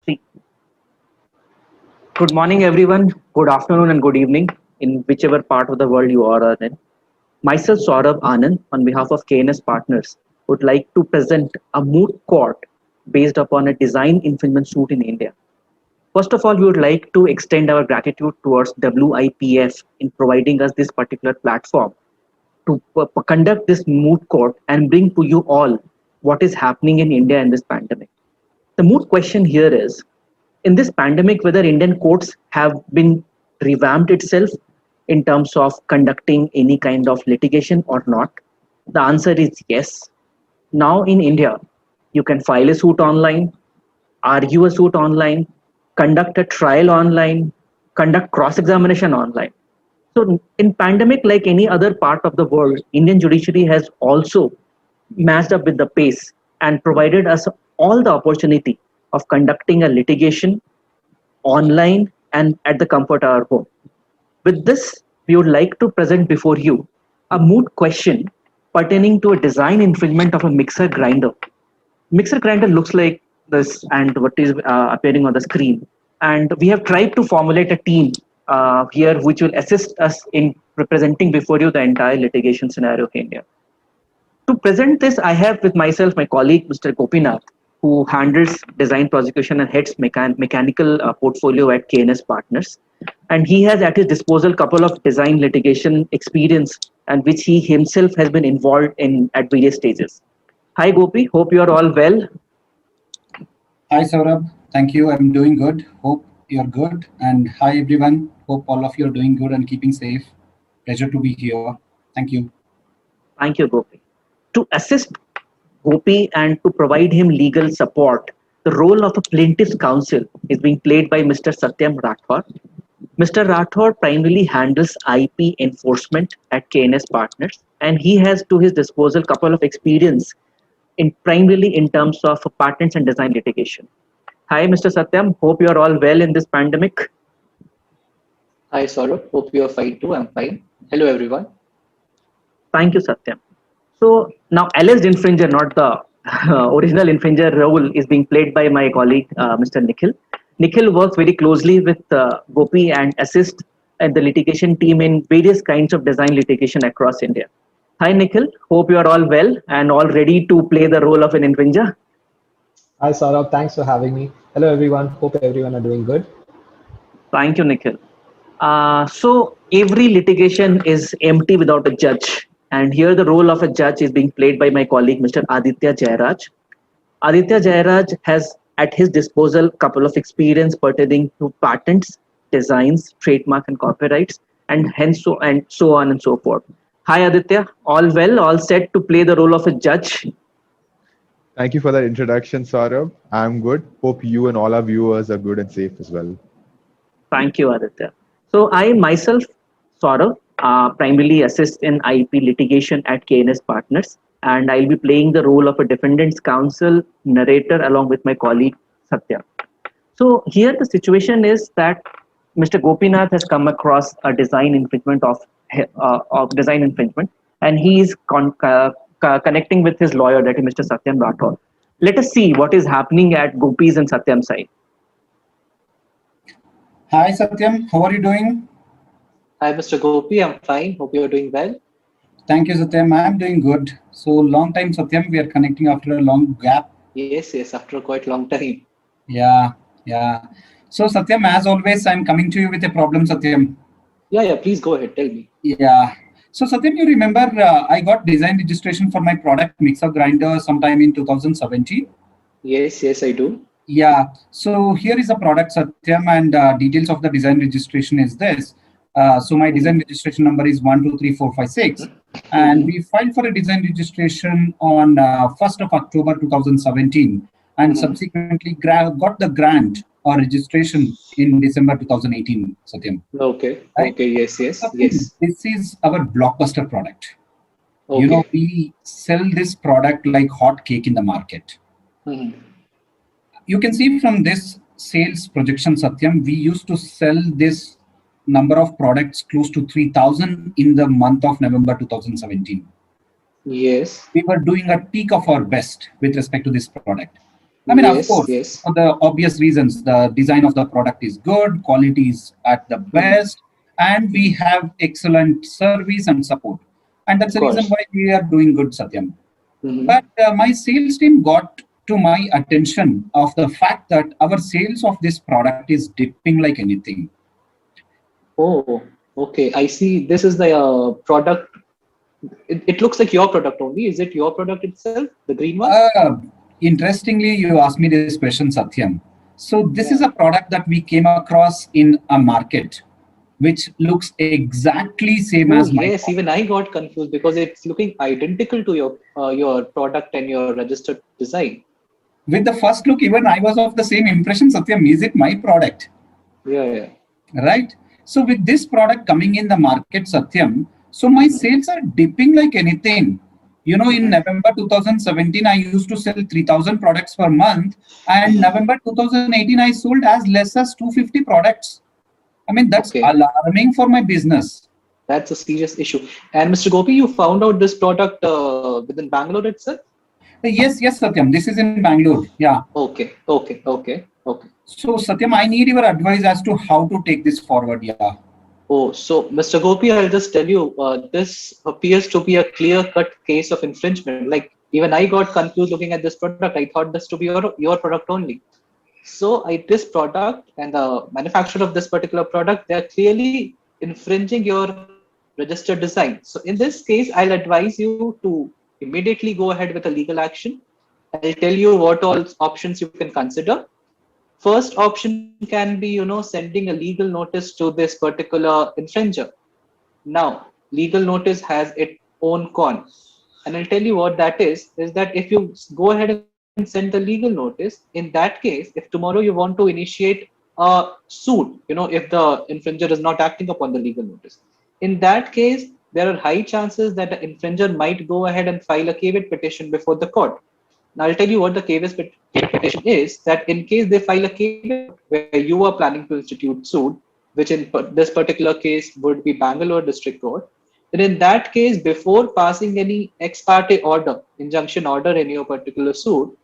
See, good morning, everyone. Good afternoon and good evening, in whichever part of the world you are in. Myself, Saurabh Anand, on behalf of KNS Partners, would like to present a moot court based upon a design infringement suit in India. First of all, we would like to extend our gratitude towards WIPF in providing us this particular platform to conduct this moot court and bring to you all what is happening in India in this pandemic. The moot question here is in this pandemic, whether Indian courts have been revamped itself in terms of conducting any kind of litigation or not. The answer is yes. Now in India, you can file a suit online, argue a suit online, conduct a trial online, conduct cross examination online. So in pandemic, like any other part of the world, Indian judiciary has also matched up with the pace and provided us all the opportunity of conducting a litigation online and at the comfort of our home. With this, we would like to present before you a moot question pertaining to a design infringement of a mixer grinder. Mixer grinder looks like this and what is appearing on the screen. And we have tried to formulate a team here which will assist us in representing before you the entire litigation scenario of India. To present this, I have with myself my colleague, Mr. Gopinath, who handles design prosecution and heads mechanical portfolio at KNS Partners. And he has at his disposal a couple of design litigation experience and which he himself has been involved in at various stages. Hi Gopi, hope you are all well. Hi Saurabh, thank you. I'm doing good. Hope you're good. And hi everyone. Hope all of you are doing good and keeping safe. Pleasure to be here. Thank you. Thank you, Gopi. To assist Gopi and to provide him legal support, the role of a plaintiff's counsel is being played by Mr. Satyam Rathod. Mr. Rathod primarily handles IP enforcement at KNS Partners, and he has to his disposal a couple of experience in primarily in terms of patents and design litigation. Hi, Mr. Satyam. Hope you are all well in this pandemic. Hi, Saurabh. Hope you're fine too. I'm fine. Hello, everyone. Thank you, Satyam. So now alleged infringer, not the original infringer role is being played by my colleague, Mr. Nikhil. Nikhil works very closely with Gopi and assists at the litigation team in various kinds of design litigation across India. Hi, Nikhil. Hope you are all well and all ready to play the role of an infringer. Hi Saurabh, thanks for having me. Hello everyone, hope everyone are doing good. Thank you, Nikhil. So every litigation is empty without a judge. And here the role of a judge is being played by my colleague, Mr. Aditya Jairaj. Aditya Jairaj has at his disposal a couple of experience pertaining to patents, designs, trademark and copyrights, and hence so on and so forth. Hi Aditya, all well, all set to play the role of a judge. Thank you for that introduction, Saurabh. I'm good. Hope you and all our viewers are good and safe as well. Thank you, Aditya. So I myself, Saurav, primarily assist in IP litigation at KNS Partners, and I'll be playing the role of a defendant's counsel narrator along with my colleague Satya. So here the situation is that Mr. Gopinath has come across a design infringement of design infringement, and he is connecting with his lawyer, that is Mr. Satyam Rathod. Let us see what is happening at Gopi's and Satyam's side. Hi Satyam, how are you doing? Hi, Mr. Gopi. I'm fine. Hope you're doing well. Thank you Satyam, I'm doing good. So long time Satyam, we are connecting after a long gap. Yes, after a quite long time. Yeah. So Satyam, as always, I'm coming to you with a problem Satyam. Yeah, please go ahead. Tell me. Yeah. So Satyam, you remember I got design registration for my product mixer grinder sometime in 2017. Yes, I do. Yeah, so here is the product Satyam, and details of the design registration is this. So my design registration number is 123456, and we filed for a design registration on 1st of October 2017, and subsequently got the grant or registration in December 2018, Satyam. Okay, Right? yes. Satyam, this is our blockbuster product. Okay. You know, we sell this product like hot cake in the market. You can see from this sales projection, Satyam, we used to sell this number of products close to 3,000 in the month of November 2017. Yes. We were doing a peak of our best with respect to this product. I mean, of Yes, course, yes. for the obvious reasons, the design of the product is good, quality is at the best, and we have excellent service and support. And that's Of the reason course. why we are doing good, Satyam. Hmm. But my sales team got to my attention of the fact that our sales of this product is dipping like anything. Oh, okay. I see. This is the product. It looks like your product only. Is it your product itself, the green one? Uh, Interestingly, you asked me this question, Satyam. So this is Yeah. a product that we came across in a market, which looks exactly same Oh, as my yes. product. Even I got confused because it's looking identical to your product and your registered design. With the first look, even I was of the same impression, Satyam, is it my product? Yeah, yeah. Right? So with this product coming in the market, Satyam, so my Hmm. sales are dipping like anything. You know, in Hmm. November 2017, I used to sell 3,000 products per month, and November 2018, I sold as less as 250 products. I mean, that's Okay. alarming for my business. That's a serious issue. And Mr. Gopi, you found out this product within Bangalore itself? Yes, Satyam, this is in Bangalore. Yeah. Okay, okay, okay, okay. So, Satyam, I need your advice as to how to take this forward. Yeah. Oh, so Mr. Gopi, I'll just tell you, this appears to be a clear-cut case of infringement. Like even I got confused looking at this product. I thought this to be your product only. So this product and the manufacturer of this particular product, they are clearly infringing your registered design. So in this case, I'll advise you to immediately go ahead with a legal action. I'll tell you what all options you can consider. First option can be, sending a legal notice to this particular infringer. Now, legal notice has its own con. And I'll tell you what that is that if you go ahead and send the legal notice, in that case, if tomorrow you want to initiate a suit, if the infringer is not acting upon the legal notice, in that case, there are high chances that the infringer might go ahead and file a caveat petition before the court. Now, I'll tell you what the caveat petition is, that in case they file a caveat where you are planning to institute suit, which in this particular case would be Bangalore District Court, then in that case, before passing any ex parte order, injunction order in your particular suit,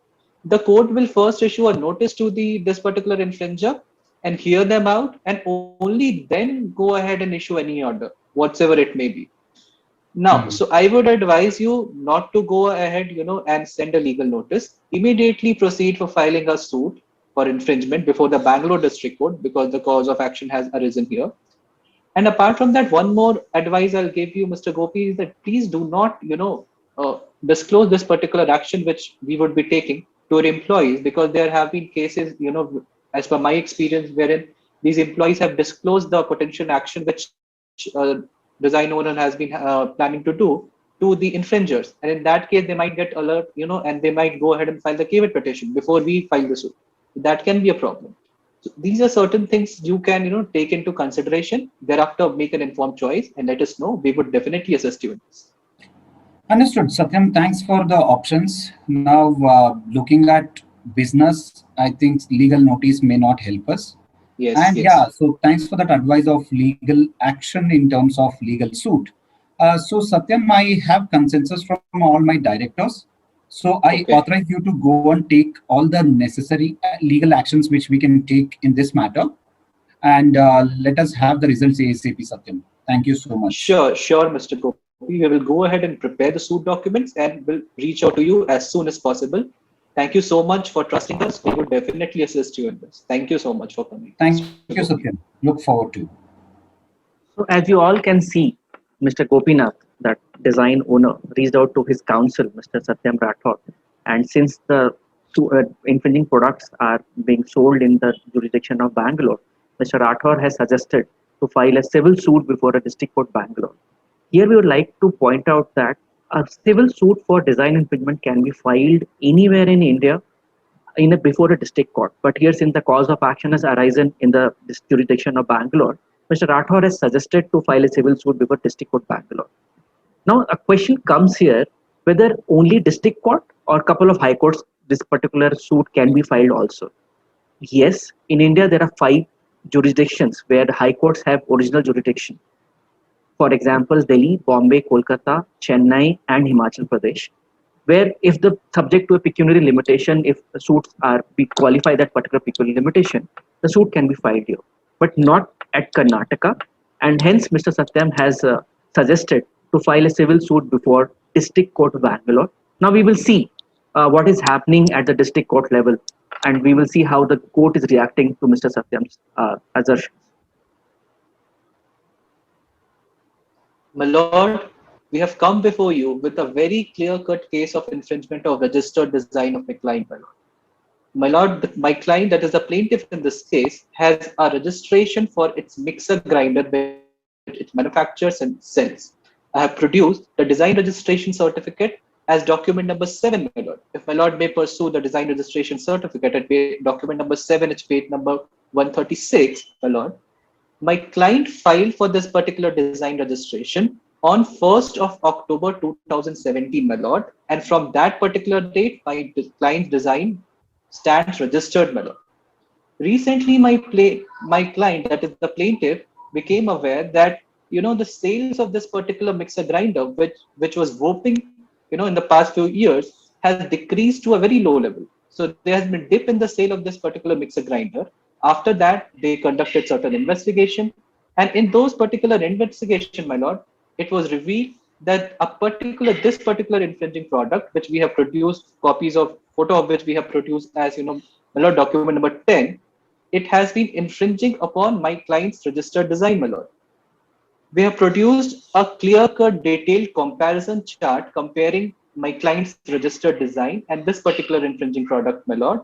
the court will first issue a notice to this particular infringer and hear them out, and only then go ahead and issue any order, whatsoever it may be. Now, Hmm. so I would advise you not to go ahead, and send a legal notice. Immediately proceed for filing a suit for infringement before the Bangalore District Court because the cause of action has arisen here. And apart from that, one more advice I'll give you, Mr. Gopi, is that please do not, disclose this particular action which we would be taking to our employees, because there have been cases, as per my experience, wherein these employees have disclosed the potential action which design owner has been planning to do to the infringers. And in that case, they might get alert, and they might go ahead and file the caveat petition before we file the suit. That can be a problem. So these are certain things you can, take into consideration. Thereafter, make an informed choice and let us know. We would definitely assist you in this. Understood, Satyam. Thanks for the options. Now, looking at business, I think legal notice may not help us. Yes, And yes. yeah, so thanks for that advice of legal action in terms of legal suit. So Satyam, I have consensus from all my directors. So I Okay. authorize you to go and take all the necessary legal actions which we can take in this matter. And let us have the results ASAP, Satyam. Thank you so much. Sure, Mr. Gopi. We will go ahead and prepare the suit documents and will reach out to you as soon as possible. Thank you so much for trusting us. We would definitely assist you in this. Thank you so much for coming, Mr. Thank you, Gopi. Satyam. Look forward to. So as you all can see, Mr. Gopinath, that design owner, reached out to his counsel, Mr. Satyam Rathod. And since the infringing products are being sold in the jurisdiction of Bangalore, Mr. Rathod has suggested to file a civil suit before a district court Bangalore. Here we would like to point out that a civil suit for design infringement can be filed anywhere in India before a district court. But here, since the cause of action has arisen in the jurisdiction of Bangalore, Mr. Rathod has suggested to file a civil suit before district court Bangalore. Now, a question comes here whether only district court or a couple of high courts this particular suit can be filed also. Yes, in India there are 5 jurisdictions where the high courts have original jurisdiction. For example, Delhi, Bombay, Kolkata, Chennai, and Himachal Pradesh. where if the subject to a pecuniary limitation, if the suits are we qualify that particular pecuniary limitation, the suit can be filed here, but not at Karnataka, and hence Mr. Satyam has suggested to file a civil suit before District Court of Bangalore. Now we will see what is happening at the district court level, and we will see how the court is reacting to Mr. Satyam's assertions. My lord, we have come before you with a very clear-cut case of infringement of registered design of my client, my lord. My lord, my client, that is the plaintiff in this case, has a registration for its mixer grinder which it manufactures and sells. I have produced the design registration certificate as document number 7, my lord. If my lord may pursue the design registration certificate at document number 7, it's page number 136, my lord. My client filed for this particular design registration on 1st of October 2017, my lord. And from that particular date, my client's design stands registered, my lord. Recently, my client, that is the plaintiff, became aware that the sales of this particular mixer grinder, which was whopping, in the past few years, has decreased to a very low level. So there has been a dip in the sale of this particular mixer grinder. After that, they conducted certain investigation, and in those particular investigation, my lord, it was revealed that this particular infringing product, which we have produced copies of, photo of which we have produced as my lord, document number 10, it has been infringing upon my client's registered design, my lord. We have produced a clear-cut detailed comparison chart comparing my client's registered design and this particular infringing product, my lord.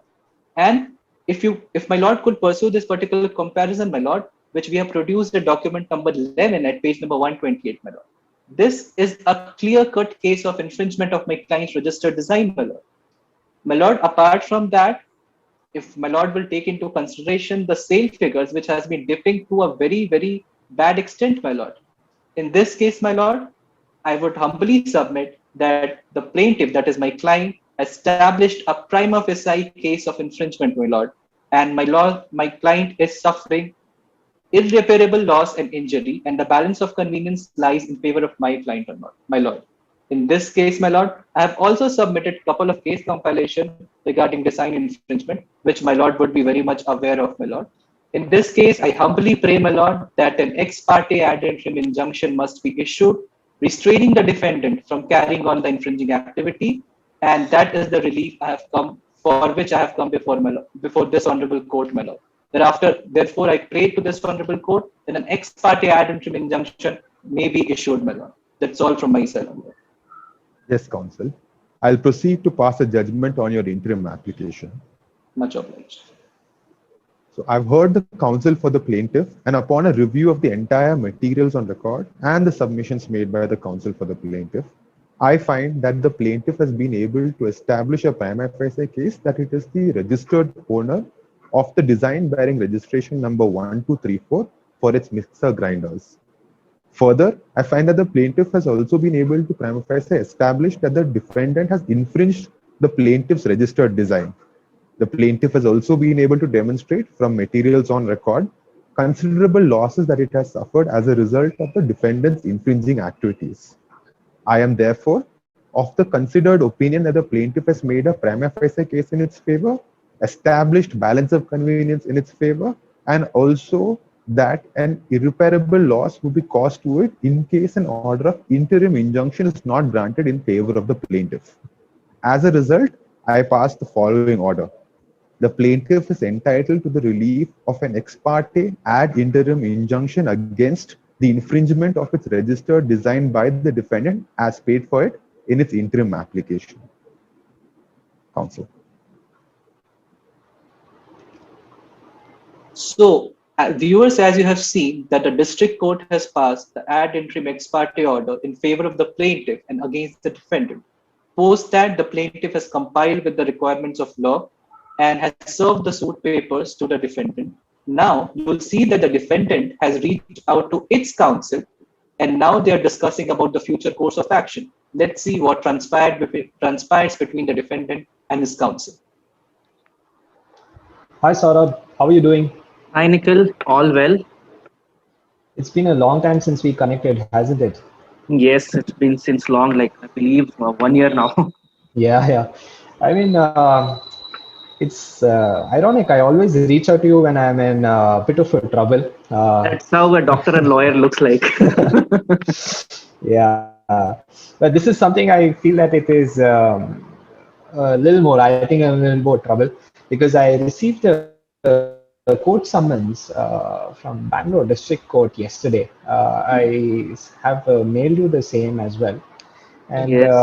And if my lord could pursue this particular comparison, my lord, which we have produced at document number 11 at page number 128, my lord. This is a clear-cut case of infringement of my client's registered design, my lord. My lord, apart from that, if my lord will take into consideration the sale figures, which has been dipping to a very, very bad extent, my lord. In this case, my lord, I would humbly submit that the plaintiff, that is my client, established a prima facie case of infringement, my lord. And my client is suffering irreparable loss and injury, and the balance of convenience lies in favor of my client or not, my lord. In this case, my lord, I have also submitted a couple of case compilation regarding design infringement, which my lord would be very much aware of, my lord. In this case, I humbly pray, my lord, that an ex parte ad interim injunction must be issued, restraining the defendant from carrying on the infringing activity, and that is the relief I have come for, which I have come before this honorable court, my lord. Therefore, I pray to this honorable court that an ex parte ad interim injunction may be issued, my lord. That's all from my side, my lord. Yes, counsel. I'll proceed to pass a judgment on your interim application. Much obliged. So I've heard the counsel for the plaintiff, and upon a review of the entire materials on record and the submissions made by the counsel for the plaintiff, I find that the plaintiff has been able to establish a prima facie case that it is the registered owner of the design bearing registration number 1234 for its mixer grinders. Further, I find that the plaintiff has also been able to prima facie establish that the defendant has infringed the plaintiff's registered design. The plaintiff has also been able to demonstrate from materials on record considerable losses that it has suffered as a result of the defendant's infringing activities. I am therefore of the considered opinion that the plaintiff has made a prima facie case in its favor, established balance of convenience in its favor, and also that an irreparable loss would be caused to it in case an order of interim injunction is not granted in favor of the plaintiff. As a result, I pass the following order. The plaintiff is entitled to the relief of an ex parte ad interim injunction against the infringement of its registered design by the defendant as paid for it in its interim application. Counsel. So, viewers, as you have seen, that the district court has passed the ad interim ex parte order in favor of the plaintiff and against the defendant. Post that, the plaintiff has compiled with the requirements of law and has served the suit papers to the defendant. Now, you will see that the defendant has reached out to its counsel, and now they are discussing about the future course of action. Let's see what transpires between the defendant and his counsel. Hi, Saurabh. How are you doing? Hi, Nikhil. All well? It's been a long time since we connected, hasn't it? Yes, it's been since long, like I believe 1 year now. Yeah, yeah. I mean, it's ironic. I always reach out to you when I'm in a bit of a trouble. That's how a doctor and lawyer looks like. Yeah, but this is something I feel that it is a little more. I think I'm in a little more trouble because I received a court summons from Bangalore District Court yesterday. I have mailed you the same as well, and Yes.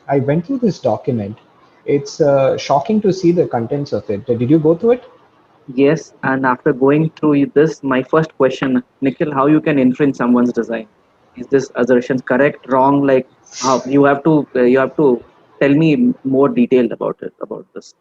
I went through this document. It's shocking to see the contents of it. Did you go through it? Yes, and after going through this, my first question, Nikhil, how you can infringe someone's design? Is this assertion correct, wrong? Like how you have to tell me more detail about it about this.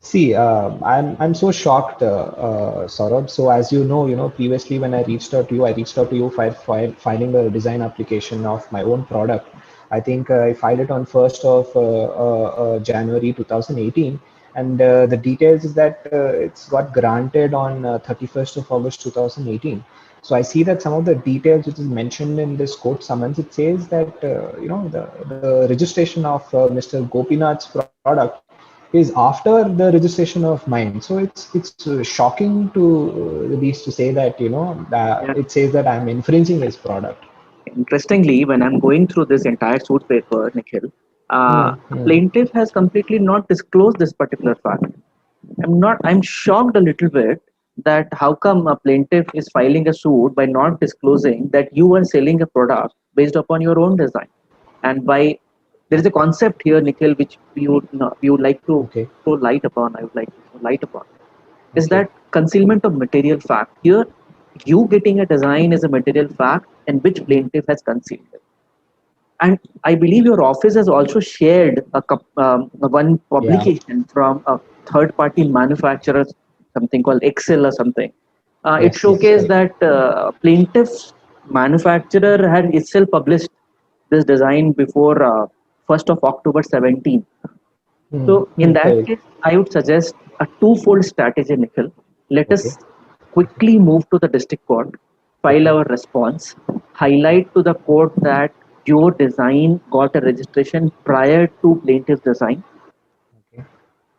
See, I'm so shocked, Saurabh. So as you know, previously when I reached out to you filing a design application of my own product. I think I filed it on 1st of January 2018, and the details is that it's got granted on 31st of August 2018. So I see that some of the details which is mentioned in this court summons, it says that the registration of Mr. Gopinath's product is after the registration of mine. So it's shocking to the least to say that that Yeah. it says that I'm infringing his product. Interestingly, when I'm going through this entire suit paper, Nikhil, Hmm, hmm. plaintiff has completely not disclosed this particular fact. I'm shocked a little bit that how come a plaintiff is filing a suit by not disclosing that you are selling a product based upon your own design. And by there is a concept here, Nikhil, which we would like to Okay, throw light upon. I would like to throw light upon is okay, that concealment of material fact. Here, you getting a design is a material fact, and which plaintiff has concealed it. And I believe your office has also shared one yeah, publication from a third party manufacturer, something called Excel or something. It yes, yes, showcased correct. that plaintiff's manufacturer had itself published this design before 1st of October 17. So in that Correct. case, I would suggest a twofold strategy, Nikhil. Let Okay, us quickly move to the district court, file okay, our response, highlight to the court that your design got a registration prior to plaintiff's design. okay,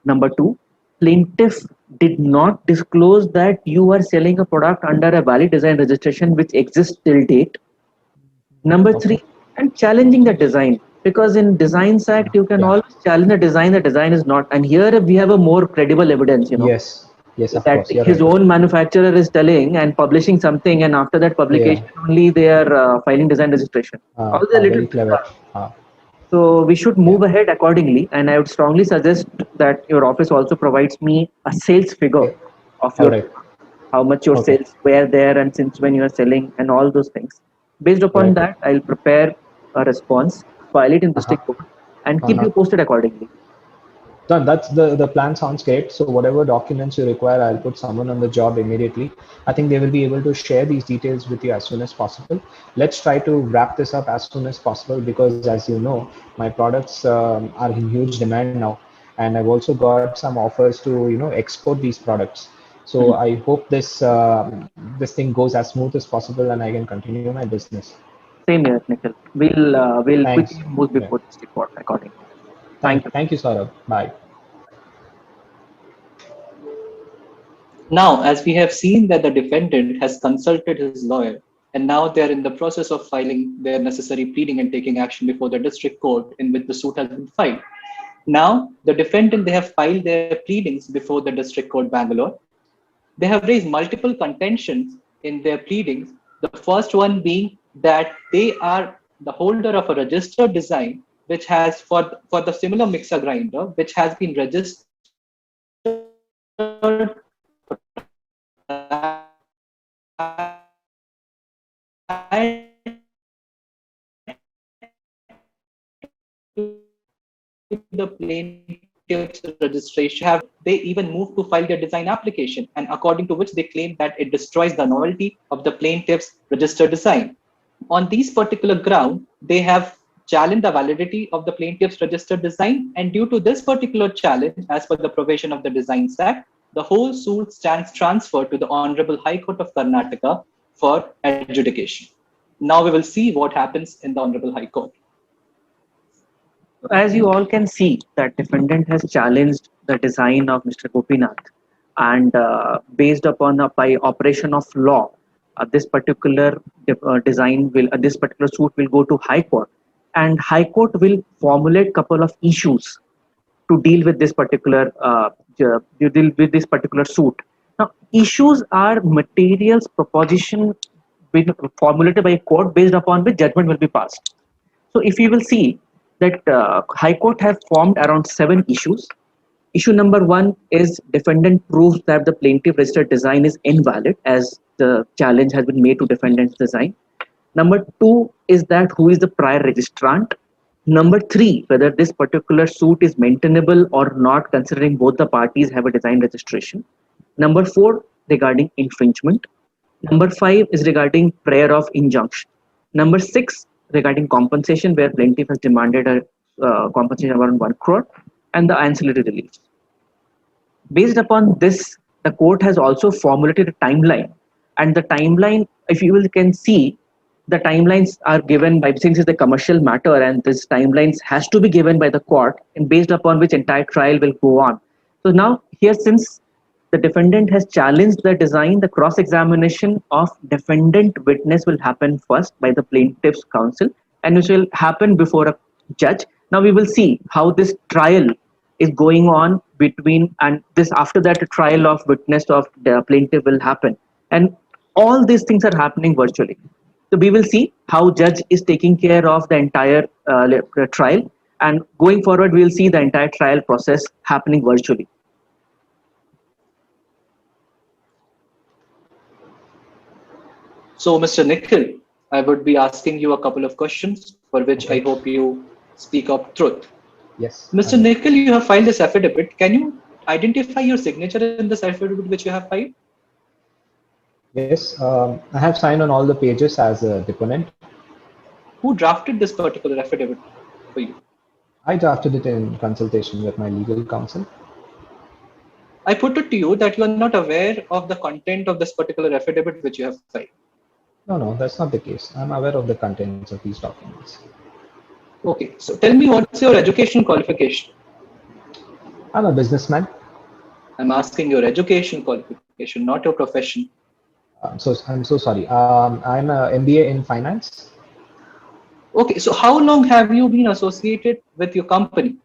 Number two, plaintiff did not disclose that you are selling a product under a valid design registration which exists till date. Number okay. three, and challenging the design. Because in Designs Act, you can Yeah. always challenge the design is not. And here we have a more credible evidence, Yes, yes, of that course. You're his right. own manufacturer is telling and publishing something, and after that Yeah. publication, only they are filing design registration. Always a little Very clever. bizarre. So we should Yeah. move ahead accordingly. And I would strongly suggest that your office also provides me a sales figure Okay. of All your right. how much your Okay. sales were there and since when you are selling and all those things. Based upon Right. that, I'll prepare a response, file it in Uh-huh. district court, and keep Uh-huh. you posted accordingly. Done. That's the plan sounds great. So whatever documents you require, I'll put someone on the job immediately. I think they will be able to share these details with you as soon as possible. Let's try to wrap this up as soon as possible because, as you know, my products are in huge demand now, and I've also got some offers to export these products. So Mhm. I hope this thing goes as smooth as possible, and I can continue my business. Same here, Nikhil. We'll Thanks. quickly move Yeah. before district court accordingly. Thank you. Thank you, Saurabh. Bye. Now, as we have seen that the defendant has consulted his lawyer, and now they are in the process of filing their necessary pleading and taking action before the district court in which the suit has been filed. Now, the defendant, they have filed their pleadings before the district court Bangalore. They have raised multiple contentions in their pleadings. The first one being that they are the holder of a registered design which has for the similar mixer grinder which has been registered the plaintiff's registration have they even moved to file their design application and according to which they claim that it destroys the novelty of the plaintiff's registered design. On these particular ground, they have challenged the validity of the plaintiff's registered design, and due to this particular challenge, as per the provision of the Designs Act, the whole suit stands transferred to the Honorable High Court of Karnataka for adjudication. Now we will see what happens in the Honorable High Court. As you all can see, that defendant has challenged the design of Mr. Gopinath, and based upon by operation of law, this particular this particular suit will go to High Court, and High Court will formulate couple of issues to deal with this particular suit. Now, issues are materials proposition being formulated by a court based upon which judgment will be passed. So, if you will see that High Court have formed around 7 issues. Issue number 1 is defendant proves that the plaintiff registered design is invalid as the challenge has been made to defendant's design. Number 2 is that who is the prior registrant. Number 3, whether this particular suit is maintainable or not, considering both the parties have a design registration. Number 4, regarding infringement. Number 5 is regarding prayer of injunction. Number 6, regarding compensation, where plaintiff has demanded a compensation around 1 crore, and the ancillary reliefs. Based upon this, the court has also formulated a timeline, and the timeline, if you will can see, the timelines are given by, since it's a commercial matter, and this timelines has to be given by the court, and based upon which entire trial will go on. So now here, since the defendant has challenged the design, the cross-examination of defendant witness will happen first by the plaintiff's counsel, and which will happen before a judge. Now we will see how this trial is going on between, and this after that a trial of witness of the plaintiff will happen, and all these things are happening virtually. So we will see how judge is taking care of the entire trial, and going forward we will see the entire trial process happening virtually. So, Mr. Nikhil, I would be asking you a couple of questions for which I hope you speak up truth. Yes. Mr. Nikhil, you have filed this affidavit. Can you identify your signature in this affidavit which you have filed? Yes, I have signed on all the pages as a deponent. Who drafted this particular affidavit for you? I drafted it in consultation with my legal counsel. I put it to you that you are not aware of the content of this particular affidavit which you have filed. No, that's not the case. I'm aware of the contents of these documents. Okay, so tell me, what's your educational qualification? I'm a businessman. I'm asking your education qualification, not your profession. I'm so sorry. I'm a MBA in finance. Okay, so how long have you been associated with your company?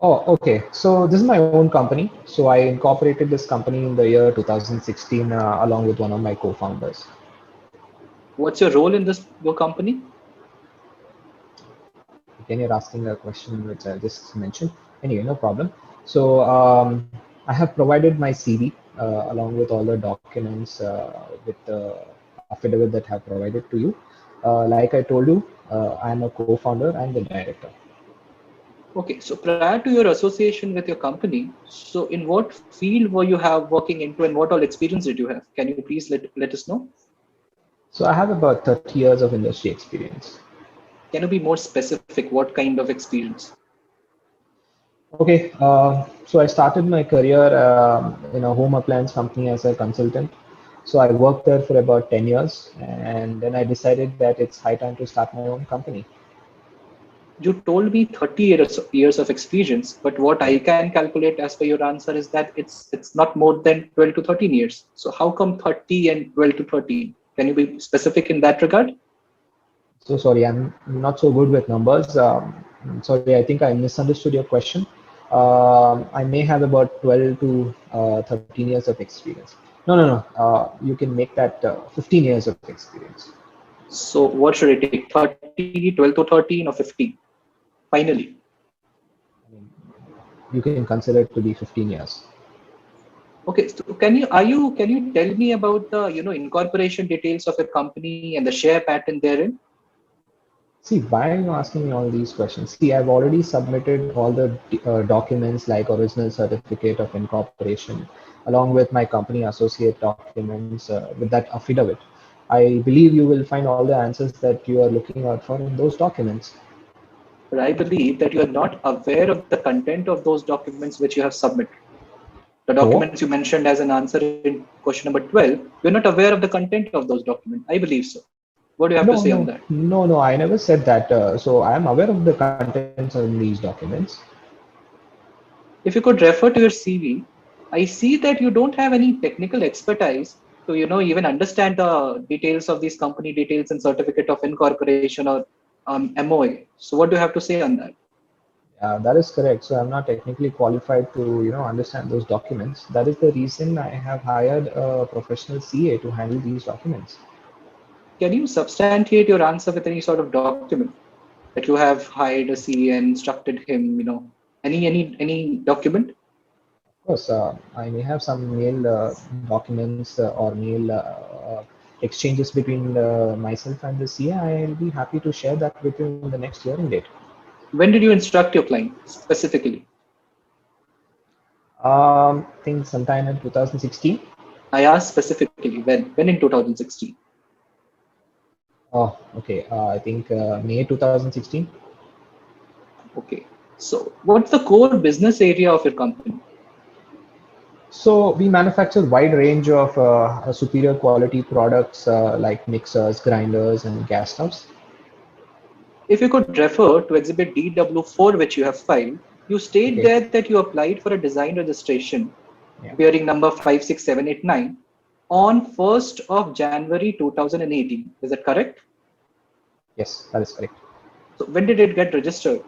Oh, okay. So this is my own company. So I incorporated this company in the year 2016 along with one of my co-founders. What's your role in your company? Again, you're asking a question which I just mentioned. Anyway, no problem. So I have provided my CV along with all the documents with the affidavit that I have provided to you. Like I told you, I'm a co-founder and the director. Okay, so prior to your association with your company, so in what field were you working into, and what all experience did you have? Can you please let us know? So I have about 30 years of industry experience. Can you be more specific? What kind of experience? Okay, so I started my career in a home appliance company as a consultant. So I worked there for about 10 years, and then I decided that it's high time to start my own company. You told me 30 years of experience, but what I can calculate as per your answer is that it's not more than 12 to 13 years. So how come 30 and 12 to 13? Can you be specific in that regard? So sorry, I'm not so good with numbers. Sorry, I think I misunderstood your question. I may have about 12 to 13 years of experience. No. You can make that 15 years of experience. So what should I take? 30, 12 to 13, or 15? Finally. You can consider it to be 15 years. Okay, so can you tell me about the incorporation details of your company and the share pattern therein? See, why are you asking me all these questions? See, I've already submitted all the documents like original certificate of incorporation, along with my company associate documents with that affidavit. I believe you will find all the answers that you are looking out for in those documents. But I believe that you are not aware of the content of those documents which you have submitted. The documents you mentioned as an answer in question number 12, you're not aware of the content of those documents. I believe so. What do you have to say on that? No, I never said that. So I am aware of the contents of these documents. If you could refer to your CV, I see that you don't have any technical expertise to, even understand the details of these company details and certificate of incorporation or MOA. So what do you have to say on that? That is correct. So I'm not technically qualified to, understand those documents. That is the reason I have hired a professional CA to handle these documents. Can you substantiate your answer with any sort of document that you have hired a CA and instructed him, any document? Of course, I may have some mail documents or mail exchanges between myself and the CA. I'll be happy to share that with you in the next hearing date. When did you instruct your client specifically? I think sometime in 2016. I asked specifically when in 2016. Oh, okay. I think May 2016. Okay. So what's the core business area of your company? So we manufacture wide range of superior quality products like mixers, grinders, and gas stoves. If you could refer to Exhibit DW4, which you have filed, you state Okay. there that you applied for a design registration Yeah. bearing number 56789 on 1st of January 2018. Is that correct? Yes, that is correct. So when did it get registered?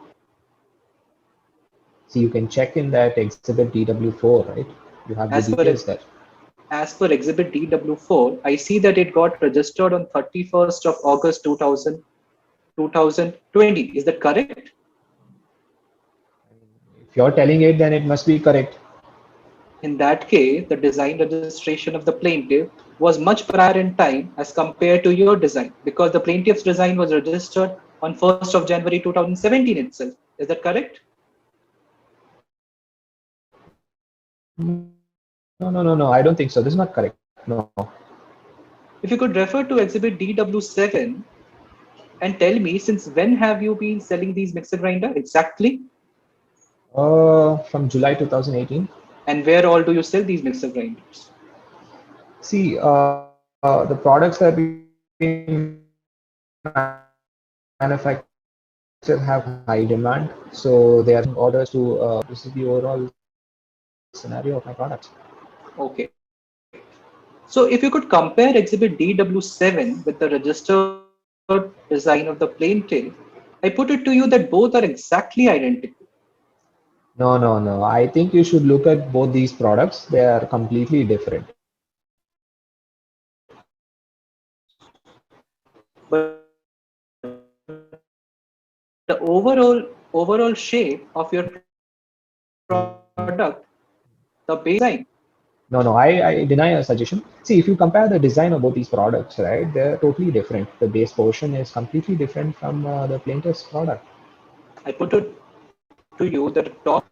So you can check in that exhibit DW4, right? You have the As per, details there. as per Exhibit DW4, I see that it got registered on 31st of August 2020. Is that correct? If you're telling it, then it must be correct. In that case, the design registration of the plaintiff was much prior in time as compared to your design, because the plaintiff's design was registered on 1st of January 2017 itself. Is that correct? No. I don't think so. This is not correct. No. If you could refer to Exhibit DW7 and tell me, since when have you been selling these mixer grinder exactly? From July 2018. And where all do you sell these mixer grinders? See, the products that we manufacture have high demand, so they are orders to. This is the overall scenario of my products. Okay. So if you could compare Exhibit DW7 with the registered design of the plaintiff, I put it to you that both are exactly identical. No. I think you should look at both these products. They are completely different. But the overall shape of your product, the base design. No, I deny your suggestion. See, if you compare the design of both these products, right, they're totally different. The base portion is completely different from the plaintiff's product. I put it to you that the top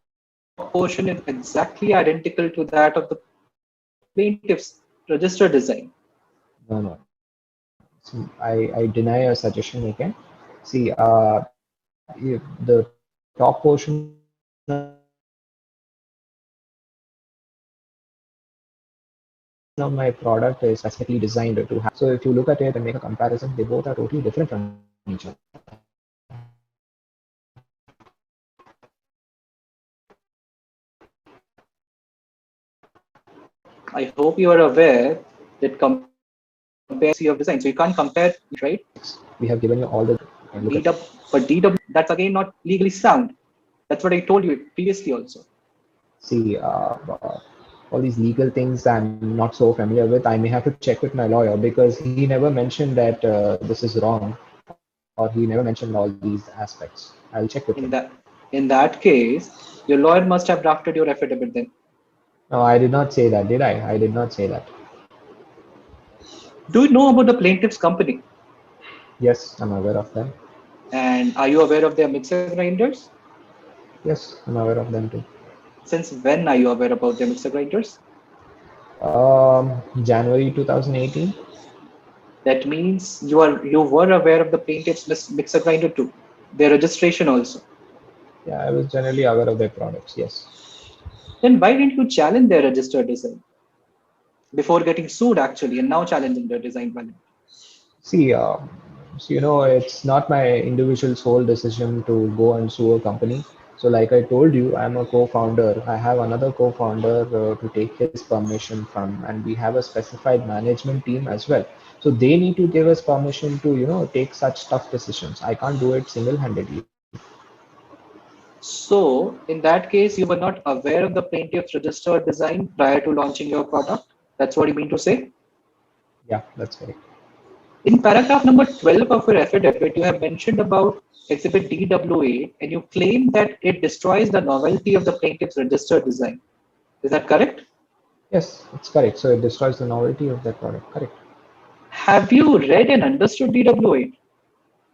portion is exactly identical to that of the plaintiff's registered design. No. So I deny your suggestion again. See, if the top portion of my product is specifically designed to have. So if you look at it and make a comparison, they both are totally different from each other. I hope you are aware that compares your design. So you can't compare, right? We have given you all the. But DW, that's again not legally sound. That's what I told you previously also. See, all these legal things I'm not so familiar with. I may have to check with my lawyer because he never mentioned that this is wrong, or he never mentioned all these aspects. I'll check with him. In that case, your lawyer must have drafted your affidavit then. No, I did not say that, did I? I did not say that. Do you know about the plaintiff's company? Yes, I'm aware of them. And are you aware of their mixer grinders? Yes, I'm aware of them too. Since when are you aware about their mixer grinders? January 2018. That means you were aware of the plaintiff's mixer grinder too, their registration also. Yeah, I was generally aware of their products. Yes. Then why didn't you challenge their registered design before getting sued actually, and now challenging their design validity? See, So, it's not my individual sole decision to go and sue a company. So, like I told you, I'm a co-founder. I have another co-founder to take his permission from, and we have a specified management team as well. So they need to give us permission to, take such tough decisions. I can't do it single-handedly. So in that case, you were not aware of the plaintiff's registered design prior to launching your product. That's what you mean to say? Yeah, that's correct. In paragraph number 12 of your affidavit, you have mentioned about exhibit DW8 and you claim that it destroys the novelty of the plaintiff's registered design. Is that correct? Yes, it's correct. So it destroys the novelty of that product. Correct. Have you read and understood DW8?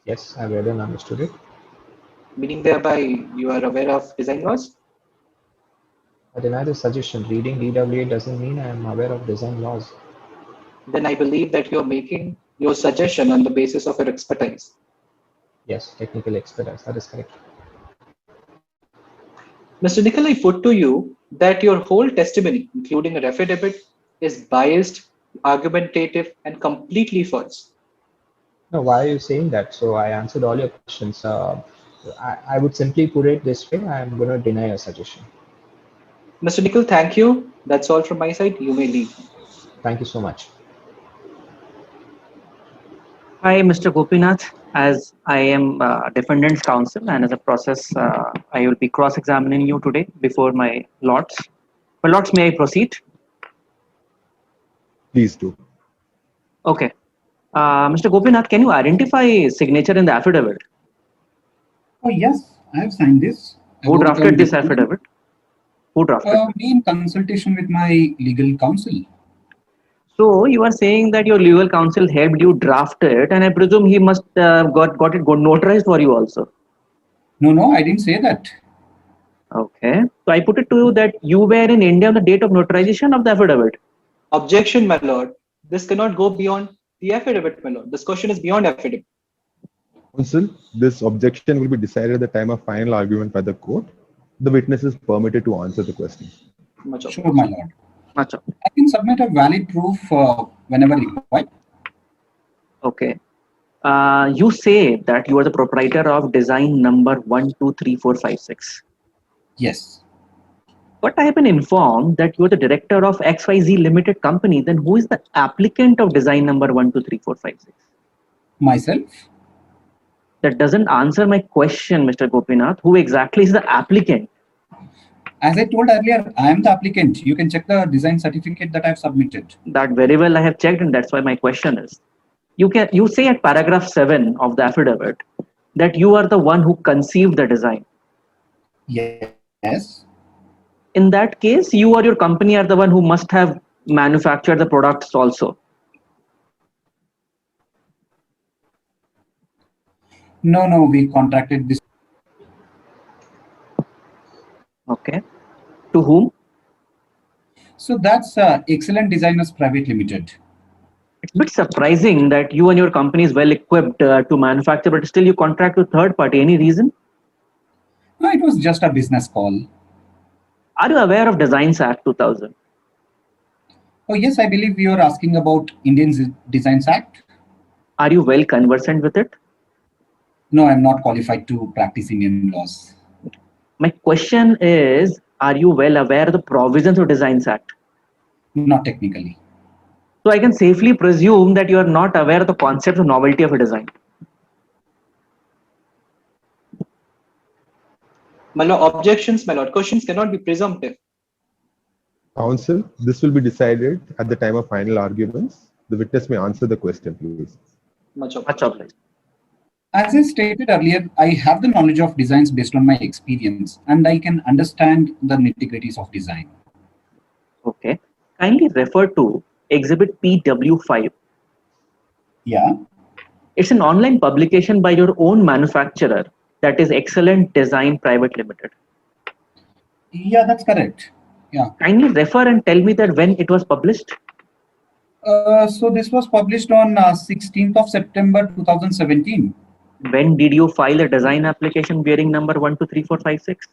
Yes, I read and understood it. Meaning thereby you are aware of design laws? I deny the suggestion. Reading DWA doesn't mean I am aware of design laws. Then I believe that you're making your suggestion on the basis of your expertise. Yes, technical expertise. That is correct. Mr. Nikhil, I put to you that your whole testimony, including a affidavit, is biased, argumentative, and completely false. No, why are you saying that? So I answered all your questions. I would simply put it this way. I'm going to deny your suggestion. Mr. Nikhil, thank you. That's all from my side. You may leave. Thank you so much. Hi, Mr. Gopinath. As I am defendant's counsel and as a process, I will be cross-examining you today before my lords. My lords, may I proceed? Please do. Okay. Mr. Gopinath, can you identify signature in the affidavit? Oh, yes, I have signed this. Who drafted this affidavit? Who drafted? Me in consultation with my legal counsel. So you are saying that your legal counsel helped you draft it, and I presume he must got it notarized for you also. No, I didn't say that. Okay. So I put it to you that you were in India on the date of notarization of the affidavit. Objection, my lord. This cannot go beyond the affidavit, my lord. This question is beyond affidavit. Counsel, this objection will be decided at the time of final argument by the court. The witness is permitted to answer the question. Sure, my lord. Much of. I can submit a valid proof whenever required. Okay. You say that you are the proprietor of design number 123456. Yes. But I have been informed that you are the director of XYZ Limited Company. Then who is the applicant of design number 123456? Myself. That doesn't answer my question, Mr. Gopinath. Who exactly is the applicant? As I told earlier, I am the applicant. You can check the design certificate that I have submitted. That very well I have checked, and that's why my question is. You say at paragraph 7 of the affidavit that you are the one who conceived the design. Yes. In that case, you or your company are the one who must have manufactured the products also. No, we contracted this. Okay. To whom? So that's Excellent Designers Private Limited. It's a bit surprising that you and your company is well equipped to manufacture, but still you contract with third party. Any reason? No, it was just a business call. Are you aware of Designs Act 2000? Oh, yes, I believe you are asking about Indian Designs Act. Are you well conversant with it? No, I'm not qualified to practice Indian laws. My question is, are you well aware of the provisions of Designs Act? Not technically. So I can safely presume that you are not aware of the concept of novelty of a design. My lord, objections, my lord. Questions cannot be presumptive. Counsel, this will be decided at the time of final arguments. The witness may answer the question, please. Much Much obliged. As I stated earlier, I have the knowledge of designs based on my experience, and I can understand the nitty-gritties of design. Okay. Kindly refer to Exhibit PW5. Yeah. It's an online publication by your own manufacturer, that is Excellent Design Private Limited. Yeah, that's correct. Yeah. Kindly refer and tell me that when it was published. So this was published on 16th of September 2017. When did you file a design application bearing number 123456?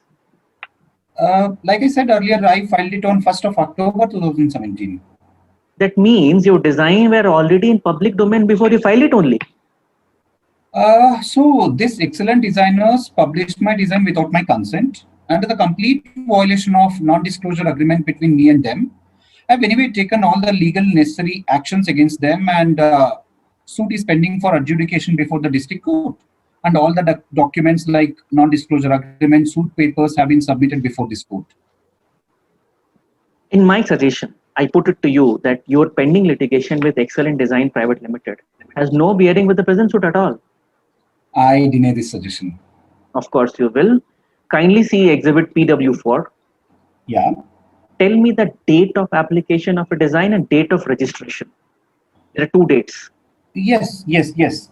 Like I said earlier, I filed it on 1st of October 2017. That means your design were already in public domain before you filed it only. So this excellent designers published my design without my consent under the complete violation of non-disclosure agreement between me and them. I've anyway taken all the legal necessary actions against them, and suit is pending for adjudication before the district court. And all the documents like non-disclosure agreement, suit papers have been submitted before this court. In my suggestion, I put it to you that your pending litigation with Excellent Design Private Limited has no bearing with the present suit at all. I deny this suggestion. Of course, you will. Kindly see Exhibit PW4. Yeah. Tell me the date of application of a design and date of registration. There are two dates. Yes.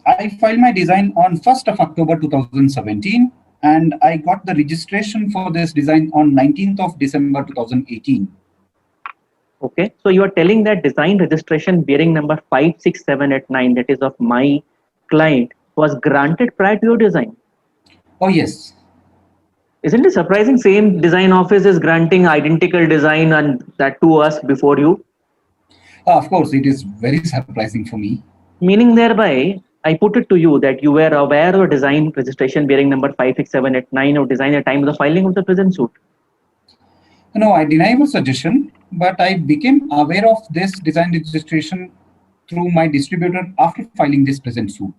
I filed my design on 1st of October 2017, and I got the registration for this design on 19th of December 2018. Okay, so you are telling that design registration bearing number 56789, that is of my client, was granted prior to your design. Oh, yes. Isn't it surprising? Same design office is granting identical design and that to us before you. Of course, it is very surprising for me. Meaning thereby, I put it to you that you were aware of design registration bearing number 56789 of design at the time of the filing of the present suit. No, I deny your suggestion, but I became aware of this design registration through my distributor after filing this present suit.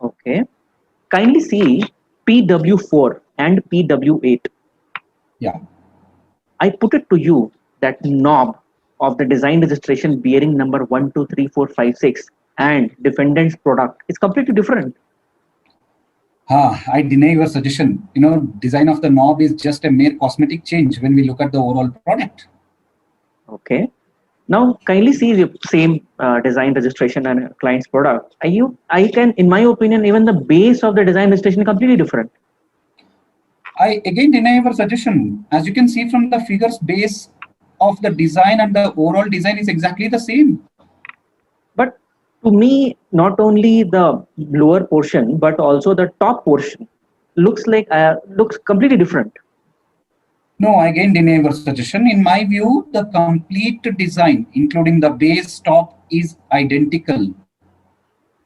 Okay. Kindly see PW4 and PW8. Yeah. I put it to you that knob of the design registration bearing number 123456 and defendant's product is completely different. I deny your suggestion. Design of the knob is just a mere cosmetic change when we look at the overall product. Okay. Now, kindly see the same design registration and client's product. I can, in my opinion, even the base of the design registration is completely different. I again deny your suggestion. As you can see from the figures, base of the design and the overall design is exactly the same. But to me, not only the lower portion, but also the top portion looks completely different. No, I again deny your suggestion. In my view, the complete design, including the base top, is identical.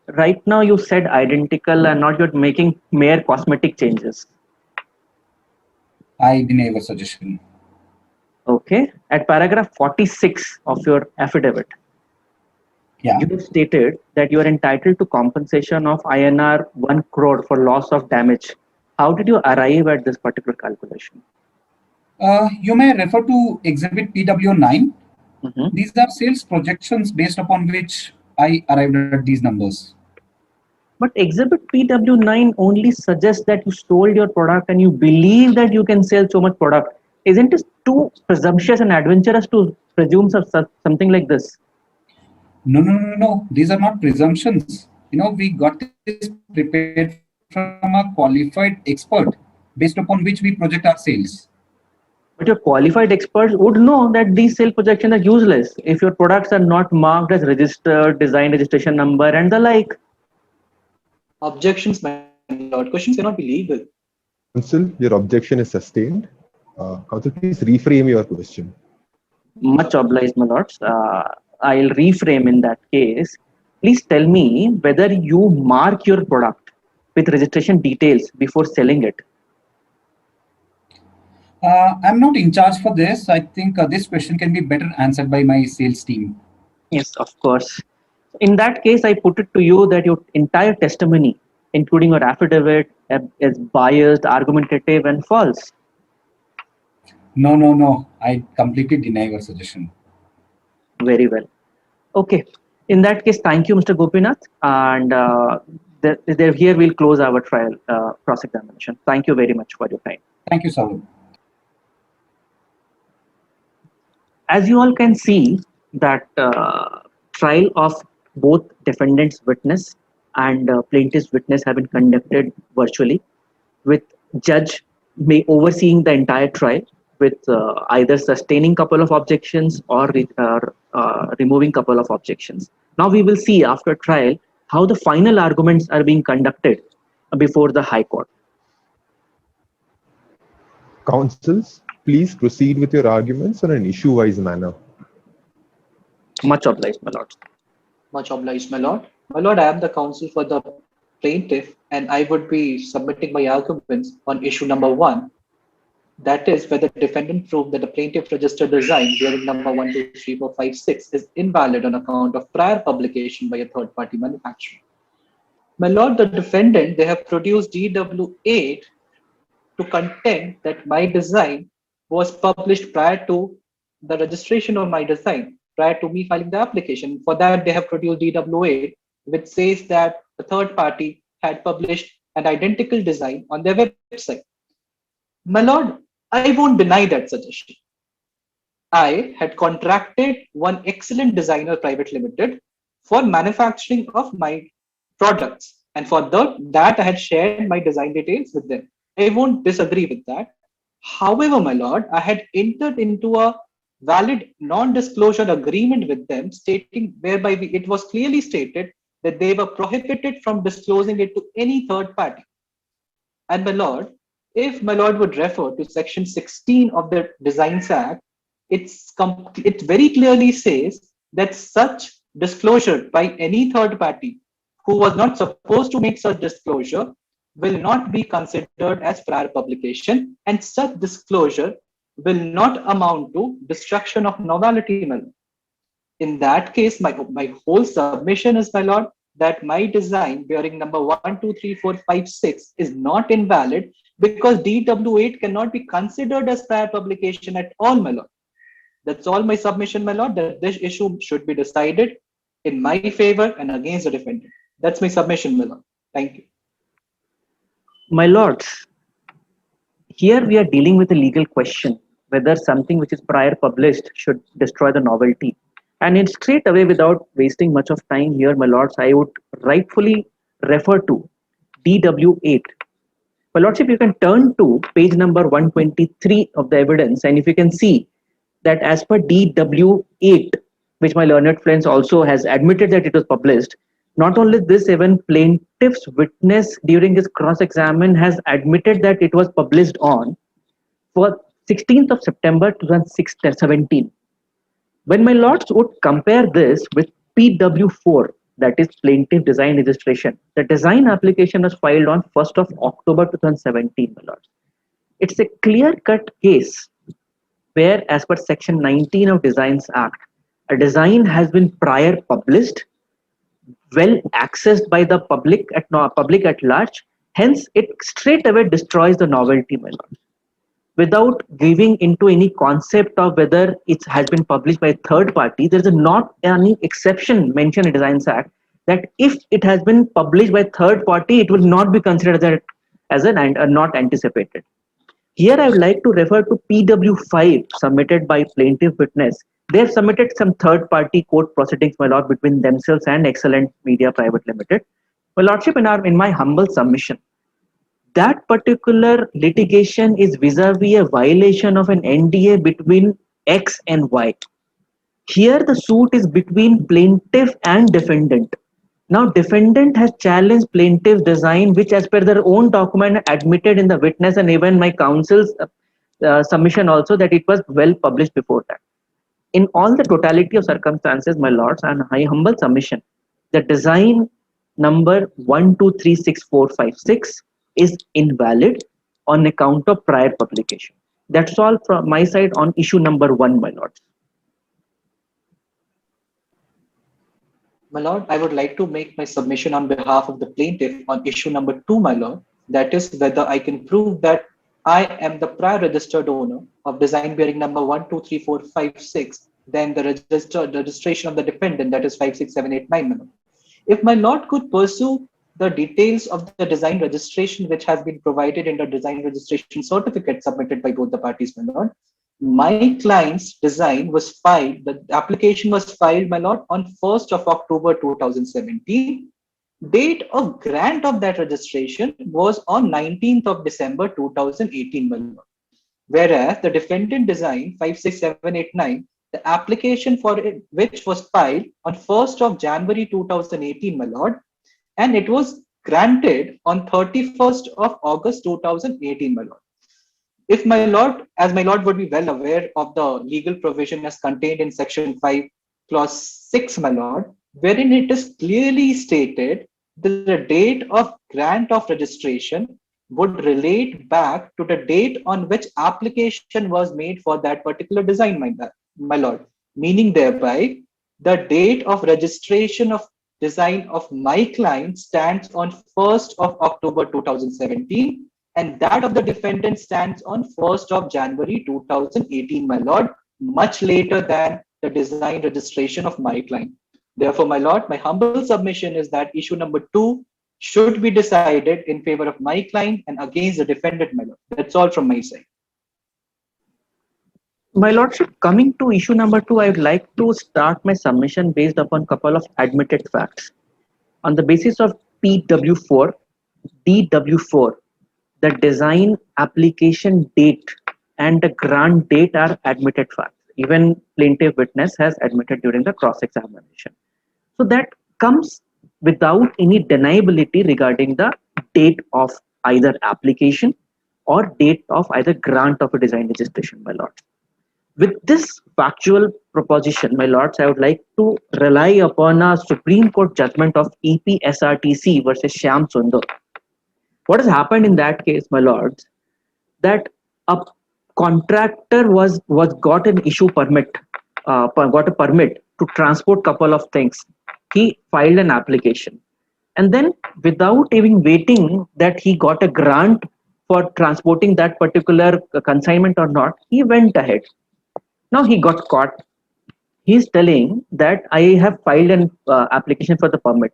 Right now, you said identical and not you're making mere cosmetic changes. I deny your suggestion. Okay. At paragraph 46 of your affidavit, Yeah. you have stated that you are entitled to compensation of INR 1 crore for loss of damage. How did you arrive at this particular calculation? You may refer to Exhibit PW9. Mhm. These are sales projections based upon which I arrived at these numbers. But Exhibit PW9 only suggests that you sold your product and you believe that you can sell so much product. Isn't it too presumptuous and adventurous to presume something like this? No. These are not presumptions. We got this prepared from a qualified expert based upon which we project our sales. But your qualified experts would know that these sale projections are useless if your products are not marked as registered, design registration number, and the like. Objections, my lord. Questions cannot be legal. Counsel, your objection is sustained. Counsel, please reframe your question. Much obliged, my lords. I'll reframe in that case. Please tell me whether you mark your product with registration details before selling it. I'm not in charge for this. I think this question can be better answered by my sales team. Yes, of course. In that case, I put it to you that your entire testimony, including your affidavit, is biased, argumentative, and false. No. I completely deny your suggestion. Very well. Okay. In that case, thank you, Mr. Gopinath. And here we'll close our trial cross-examination. Thank you very much for your time. Thank you, Saurabh. As you all can see, that trial of both defendant's witness and plaintiff's witness have been conducted virtually, with judge overseeing the entire trial, with either sustaining couple of objections or removing couple of objections. Now we will see after trial how the final arguments are being conducted before the High Court. Counsels, please proceed with your arguments in an issue-wise manner. Much obliged, my lord. Much obliged, my lord. My lord, I am the counsel for the plaintiff, and I would be submitting my arguments on issue number 1. That is whether defendant proved that the plaintiff registered design bearing number 123456 is invalid on account of prior publication by a third party manufacturer. My lord, the defendant, they have produced DW8 to contend that my design was published prior to the registration of my design, prior to me filing the application. For that, they have produced DW8, which says that the third party had published an identical design on their website. My lord, I won't deny that suggestion. I had contracted one excellent designer private limited for manufacturing of my products. And for that I had shared my design details with them. I won't disagree with that. However, my lord, I had entered into a valid non-disclosure agreement with them stating whereby it was clearly stated that they were prohibited from disclosing it to any third party. And my lord, if my lord would refer to section 16 of the Designs Act, it very clearly says that such disclosure by any third party who was not supposed to make such disclosure will not be considered as prior publication, and such disclosure will not amount to destruction of novelty. In that case, my whole submission is, my lord, that my design bearing number 123456 is not invalid because DW8 cannot be considered as prior publication at all, my lord. That's all my submission, my lord, that this issue should be decided in my favor and against the defendant. That's my submission, my lord. Thank you. My lords, here we are dealing with a legal question whether something which is prior published should destroy the novelty. And in straight away, without wasting much of time here, my lords, I would rightfully refer to DW8. My lordship, you can turn to page number 123 of the evidence, and if you can see that as per DW8, which my learned friends also has admitted that it was published, not only this, even plaintiff's witness during his cross-examination has admitted that it was published on for 16th of September 2017. When my lords would compare this with PW4, that is plaintiff design registration, the design application was filed on 1st of October 2017, my lords. It's a clear-cut case where, as per section 19 of Designs Act, a design has been prior published, well accessed by the public at large, hence it straight away destroys the novelty, my lord. Without giving into any concept of whether it has been published by a third party, there is not any exception mentioned in Designs Act that if it has been published by a third party, it will not be considered as not anticipated. Here I would like to refer to PW5 submitted by plaintiff witness. They have submitted some third party court proceedings, my lord, between themselves and Excellent Media Private Limited. My lordship, in my humble submission, that particular litigation is vis-a-vis a violation of an NDA between X and Y. Here the suit is between plaintiff and defendant. Now defendant has challenged plaintiff's design, which as per their own document admitted in the witness and even my counsel's submission also, that it was well published before that. In all the totality of circumstances, my lords, and my humble submission, the design number 123646 is invalid on account of prior publication. That's all from my side on issue number 1, my lords. My lord, I would like to make my submission on behalf of the plaintiff on issue number 2, my lord. That is whether I can prove that I am the prior registered owner of design bearing number 123456, then the registration of the defendant, that is 56789, my lord. If my lord could pursue the details of the design registration which has been provided in the design registration certificate submitted by both the parties, my lord, my client's design was filed, the application was filed, my lord, on 1st of October 2017. Date of grant of that registration was on 19th of December 2018, my lord. Whereas the defendant design 56789, the application for it, which was filed on 1st of January 2018, my lord, and it was granted on 31st of August 2018, my lord. If my lord, as my lord would be well aware of the legal provision as contained in section 5 clause 6, my lord, wherein it is clearly stated the date of grant of registration would relate back to the date on which application was made for that particular design, my lord. Meaning thereby, the date of registration of design of my client stands on 1st of October 2017, and that of the defendant stands on 1st of January 2018, my lord, much later than the design registration of my client. Therefore, my lord, my humble submission is that issue number 2 should be decided in favor of my client and against the defendant, my lord. That's all from my side. My lordship, coming to issue number 2, I would like to start my submission based upon couple of admitted facts. On the basis of PW4, DW4, the design application date and the grant date are admitted facts. Even plaintiff witness has admitted during the cross-examination. So that comes without any deniability regarding the date of either application or date of either grant of a design registration, my lord. With this factual proposition, my lords, I would like to rely upon a Supreme Court judgment of EPSRTC versus Shyam Sundar. What has happened in that case, my lords, that a contractor was got an issue permit, got a permit to transport couple of things. He filed an application, and then without even waiting that he got a grant for transporting that particular consignment or not, he went ahead. Now he got caught. He's telling that I have filed an application for the permit.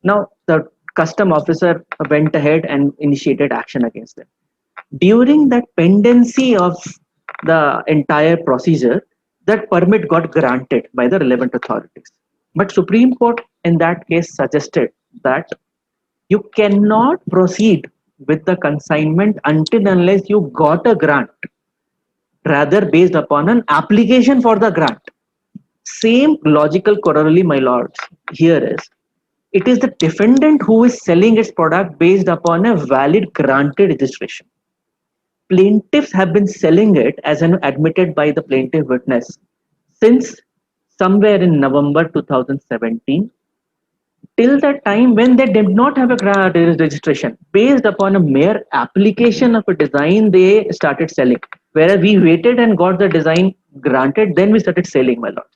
Now the custom officer went ahead and initiated action against them. During that pendency of the entire procedure, that permit got granted by the relevant authorities. But Supreme Court in that case suggested that you cannot proceed with the consignment until unless you got a grant, rather based upon an application for the grant. Same logical corollary, my lords, here is it is the defendant who is selling its product based upon a valid granted registration. Plaintiffs have been selling it as an admitted by the plaintiff witness since somewhere in November 2017 till the time when they did not have a registration. Based upon a mere application of a design, they started selling. Whereas we waited and got the design granted, then we started selling, my lord.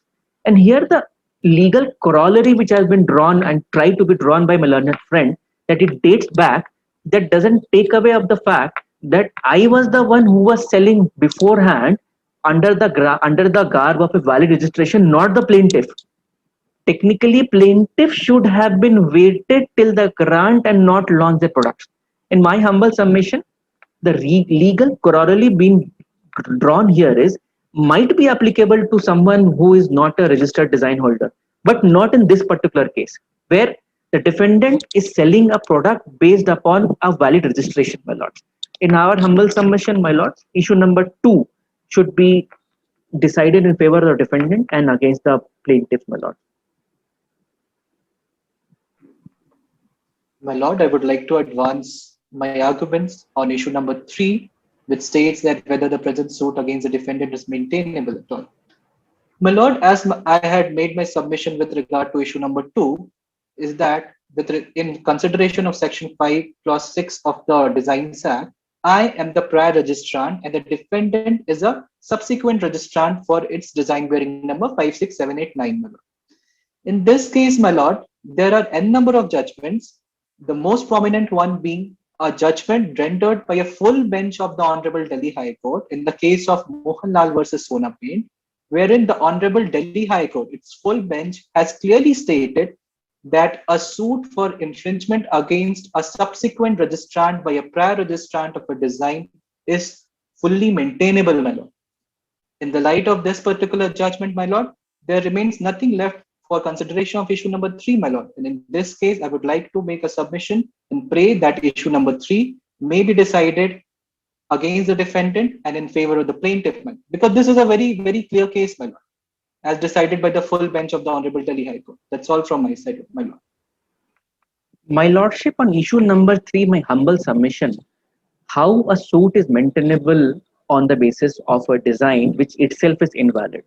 And here the legal corollary which has been drawn and tried to be drawn by my learned friend, that it dates back, that doesn't take away of the fact that I was the one who was selling beforehand under the garb of a valid registration, not the plaintiff. Technically, plaintiff should have been waited till the grant and not launch the products. In my humble submission, the legal corollary being drawn here is might be applicable to someone who is not a registered design holder, but not in this particular case, where the defendant is selling a product based upon a valid registration, my lords. In our humble submission, my lords, issue number 2 should be decided in favor of the defendant and against the plaintiff, my lord. My lord, I would like to advance my arguments on issue number 3, which states that whether the present suit against the defendant is maintainable at all. My lord, as I had made my submission with regard to issue number 2, is that in consideration of section 5 clause 6 of the Designs Act, I am the prior registrant and the defendant is a subsequent registrant for its design bearing number 56789, my lord. In this case, my lord, there are n number of judgments, the most prominent one being a judgment rendered by a full bench of the Honorable Delhi High Court in the case of Mohanlal versus Sona Paint, wherein the Honorable Delhi High Court, its full bench, has clearly stated that a suit for infringement against a subsequent registrant by a prior registrant of a design is fully maintainable, my lord. In the light of this particular judgment, my lord, there remains nothing left for consideration of issue number 3, my lord. And in this case, I would like to make a submission and pray that issue number 3 may be decided against the defendant and in favor of the plaintiff, because this is a very, very clear case, my lord, as decided by the full bench of the Honorable Delhi High Court. That's all from my side, my lord. My lordship, on issue number 3, my humble submission, how a suit is maintainable on the basis of a design which itself is invalid.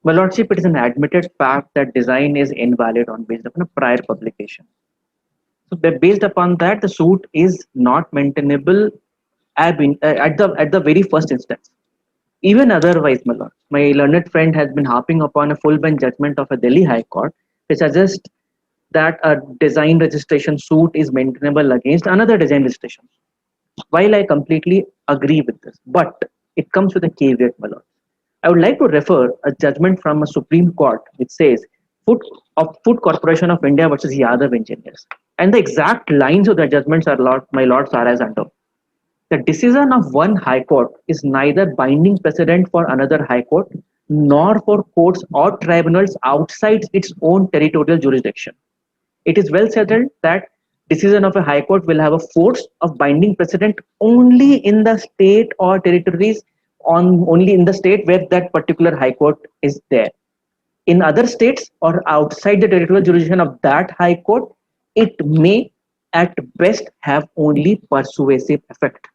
My lordship, it is an admitted fact that design is invalid on basis of a prior publication. So based upon that, the suit is not maintainable at the very first instance. Even otherwise, my lord, my learned friend has been harping upon a full bench judgment of a Delhi High Court, which suggests that a design registration suit is maintainable against another design registration. While I completely agree with this, but it comes with a caveat, my lord. I would like to refer a judgment from a Supreme Court which says Food Corporation of India versus Yadav Engineers. And the exact lines of the judgments are my lords are as under. The decision of one high court is neither binding precedent for another high court nor for courts or tribunals outside its own territorial jurisdiction. It is well settled that decision of a high court will have a force of binding precedent only in the state or territories on only in the state where that particular high court is there. In other states or outside the territorial jurisdiction of that high court, it may at best have only persuasive effect.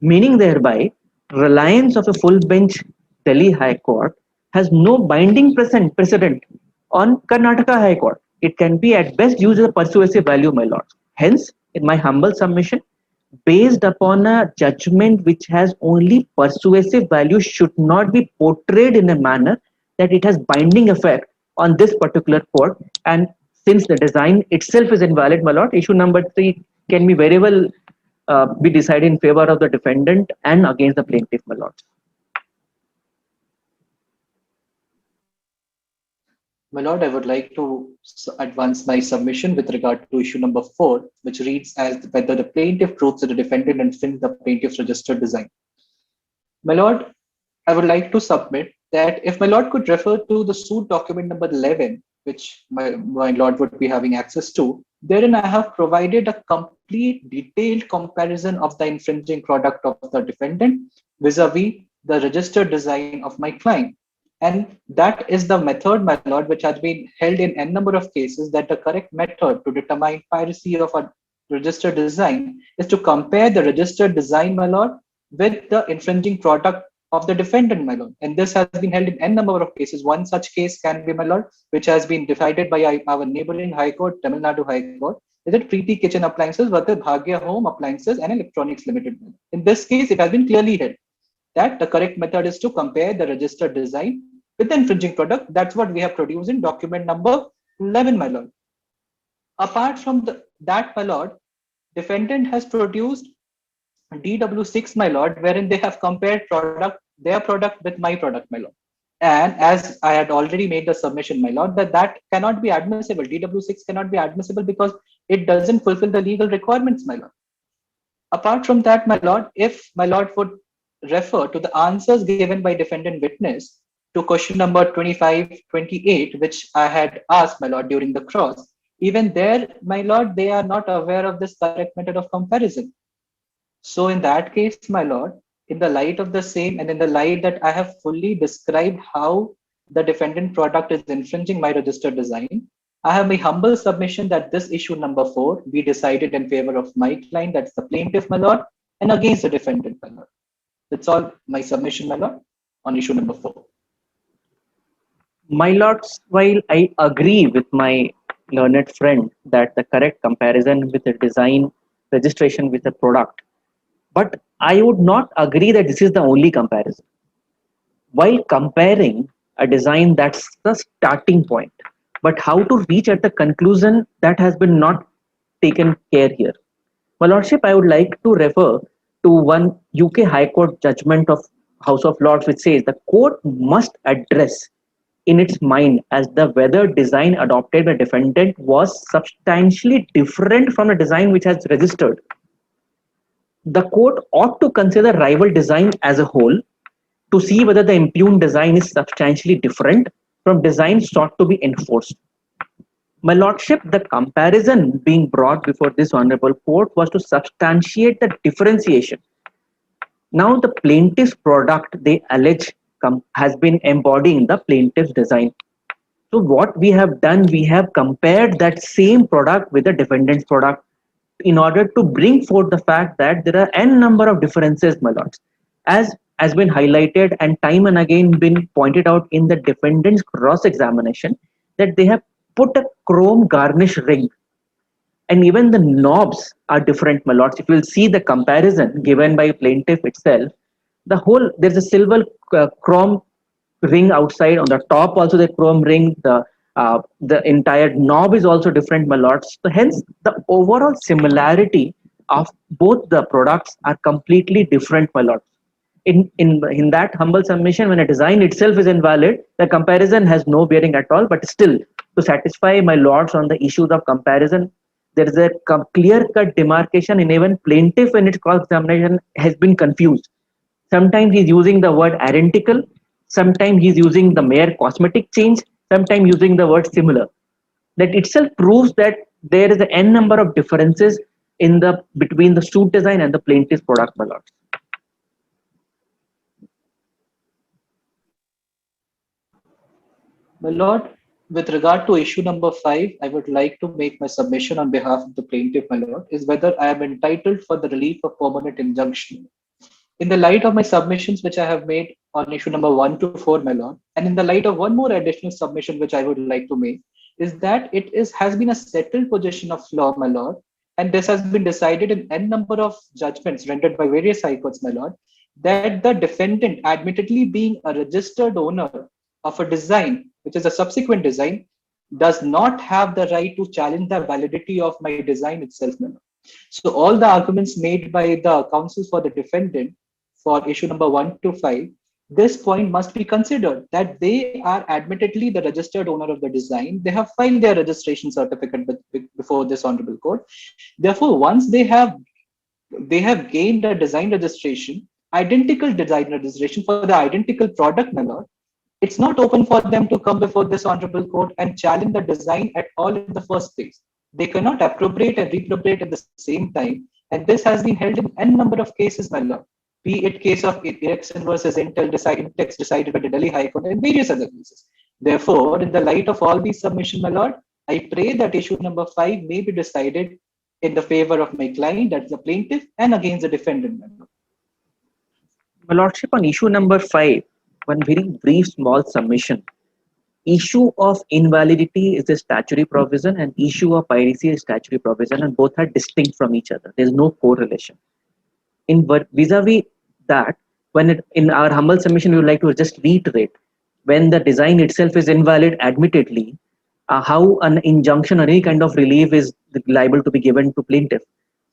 Meaning thereby, reliance of a full bench Delhi High Court has no binding precedent on Karnataka High Court. It can be at best used as a persuasive value, my lord. Hence, in my humble submission, based upon a judgment which has only persuasive value should not be portrayed in a manner that it has binding effect on this particular court. And since the design itself is invalid, my lord, issue number 3 can be very well be decided in favor of the defendant and against the plaintiff, my lord. My lord, I would like to advance my submission with regard to issue number 4, which reads as whether the plaintiff proves that the defendant infringed the plaintiff's registered design. My lord, I would like to submit that if my lord could refer to the suit document number 11, which my lord would be having access to, therein I have provided a complete detailed comparison of the infringing product of the defendant vis-a-vis the registered design of my client. And that is the method, my lord, which has been held in n number of cases, that the correct method to determine piracy of a registered design is to compare the registered design, my lord, with the infringing product of the defendant, my lord. And this has been held in n number of cases. One such case can be, my lord, which has been decided by our neighboring High Court, Tamil Nadu High Court, is it Preeti Kitchen Appliances versus Bhagya Home Appliances and Electronics Limited. In this case, it has been clearly held that the correct method is to compare the registered design with the infringing product. That's what we have produced in document number 11, my lord. Apart from that, my lord, defendant has produced DW6, my lord, wherein they have compared their product with my product, my lord. And as I had already made the submission, my lord, that cannot be admissible. DW6 cannot be admissible because it doesn't fulfill the legal requirements, my lord. Apart from that, my lord, if my lord would refer to the answers given by defendant witness to question number 25-28, which I had asked, my lord, during the cross, even there, my lord, they are not aware of this correct method of comparison. So in that case, my lord, in the light of the same and in the light that I have fully described how the defendant product is infringing my registered design, I have my humble submission that this issue number 4 be decided in favor of my client, that's the plaintiff, my lord, and against the defendant, my lord. That's all my submission, my lord, on issue number 4. My lords, while I agree with my learned friend that the correct comparison with the design registration with the product, but I would not agree that this is the only comparison. While comparing a design, that's the starting point, but how to reach at the conclusion, that has been not taken care here. My lordship, I would like to refer to one UK High Court judgment of House of Lords, which says the court must address in its mind as the whether design adopted by defendant was substantially different from the design which has registered. The court ought to consider rival design as a whole to see whether the impugned design is substantially different from design sought to be enforced. My lordship, the comparison being brought before this honorable court was to substantiate the differentiation. Now the plaintiff's product, they allege, has been embodying the plaintiff's design. So what we have done, we have compared that same product with the defendant's product in order to bring forth the fact that there are n number of differences, my lords, as has been highlighted and time and again been pointed out in the defendant's cross-examination, that they have put a chrome garnish ring and even the knobs are different, my lords. If you will see the comparison given by plaintiff itself, there's a silver chrome ring outside. On the top also the chrome ring. The entire knob is also different, my lords. So hence the overall similarity of both the products are completely different, my lords. In that humble submission, when a design itself is invalid, the comparison has no bearing at all. But still, to satisfy my lords on the issues of comparison, there is a clear cut demarcation. In even plaintiff in its cross examination has been confused. Sometimes he's using the word identical, sometimes he's using the mere cosmetic change, sometimes using the word similar. That itself proves that there is an n number of differences in the between the suit design and the plaintiff's product, my lords. My lord, with regard to issue number 5, I would like to make my submission on behalf of the plaintiff, my lord, is whether I am entitled for the relief of permanent injunction. In the light of my submissions which I have made on issue number 1 to 4, my lord, and in the light of one more additional submission which I would like to make, is that has been a settled position of law, my lord, and this has been decided in n number of judgments rendered by various high courts, my lord, that the defendant, admittedly being a registered owner of a design, which is a subsequent design, does not have the right to challenge the validity of my design itself, my lord. So all the arguments made by the counsel for the defendant for issue number 1 to 5, this point must be considered that they are admittedly the registered owner of the design. They have filed their registration certificate before this honorable court. Therefore, once they have gained a design registration, identical design registration for the identical product, my lord, it's not open for them to come before this honorable court and challenge the design at all in the first place. They cannot appropriate and reappropriate at the same time. And this has been held in n number of cases, my lord. Be it case of Ericsson versus Intex decided by the Delhi High Court and various other cases. Therefore, in the light of all these submissions, my lord, I pray that issue number 5 may be decided in the favor of my client, that's the plaintiff, and against the defendant, my lord. My lordship, on issue number 5, one very brief small submission. Issue of invalidity is a statutory provision and issue of piracy is statutory provision, and both are distinct from each other. There is no correlation. In vis-a-vis that, in our humble submission, we would like to just reiterate, when the design itself is invalid, admittedly, how an injunction or any kind of relief is liable to be given to plaintiff.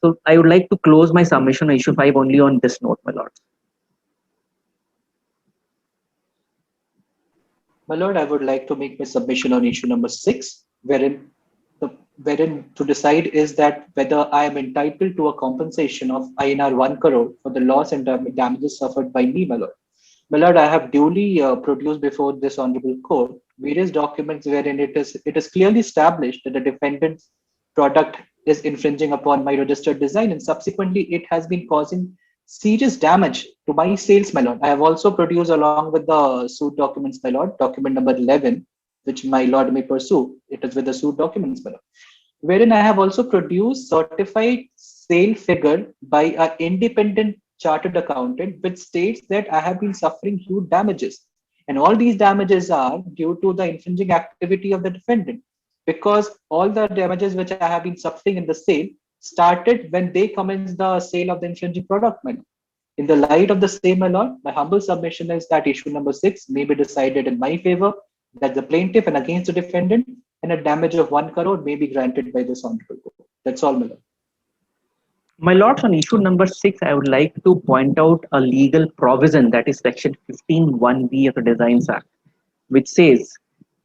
So I would like to close my submission on issue 5 only on this note, my lords. My lord, I would like to make my submission on issue number 6, wherein to decide is that whether I am entitled to a compensation of INR 1 crore for the loss and damages suffered by me, my lord. My lord, I have duly produced before this honorable court various documents wherein it is clearly established that the defendant's product is infringing upon my registered design, and subsequently it has been causing serious damage to my sales, my lord. I have also produced along with the suit documents, my lord, document number 11, which my lord may pursue. It is with the suit documents, my lord, wherein I have also produced certified sale figure by an independent chartered accountant, which states that I have been suffering huge damages. And all these damages are due to the infringing activity of the defendant, because all the damages which I have been suffering in the sale started when they commenced the sale of the infringing product, my lord. In the light of the same, my lord, my humble submission is that issue number 6 may be decided in my favor, that the plaintiff and against the defendant, and a damage of 1 crore may be granted by this honorable court. That's all, my lord. My lords, on issue number 6, I would like to point out a legal provision, that is section 15(1)(b) of the Designs Act, which says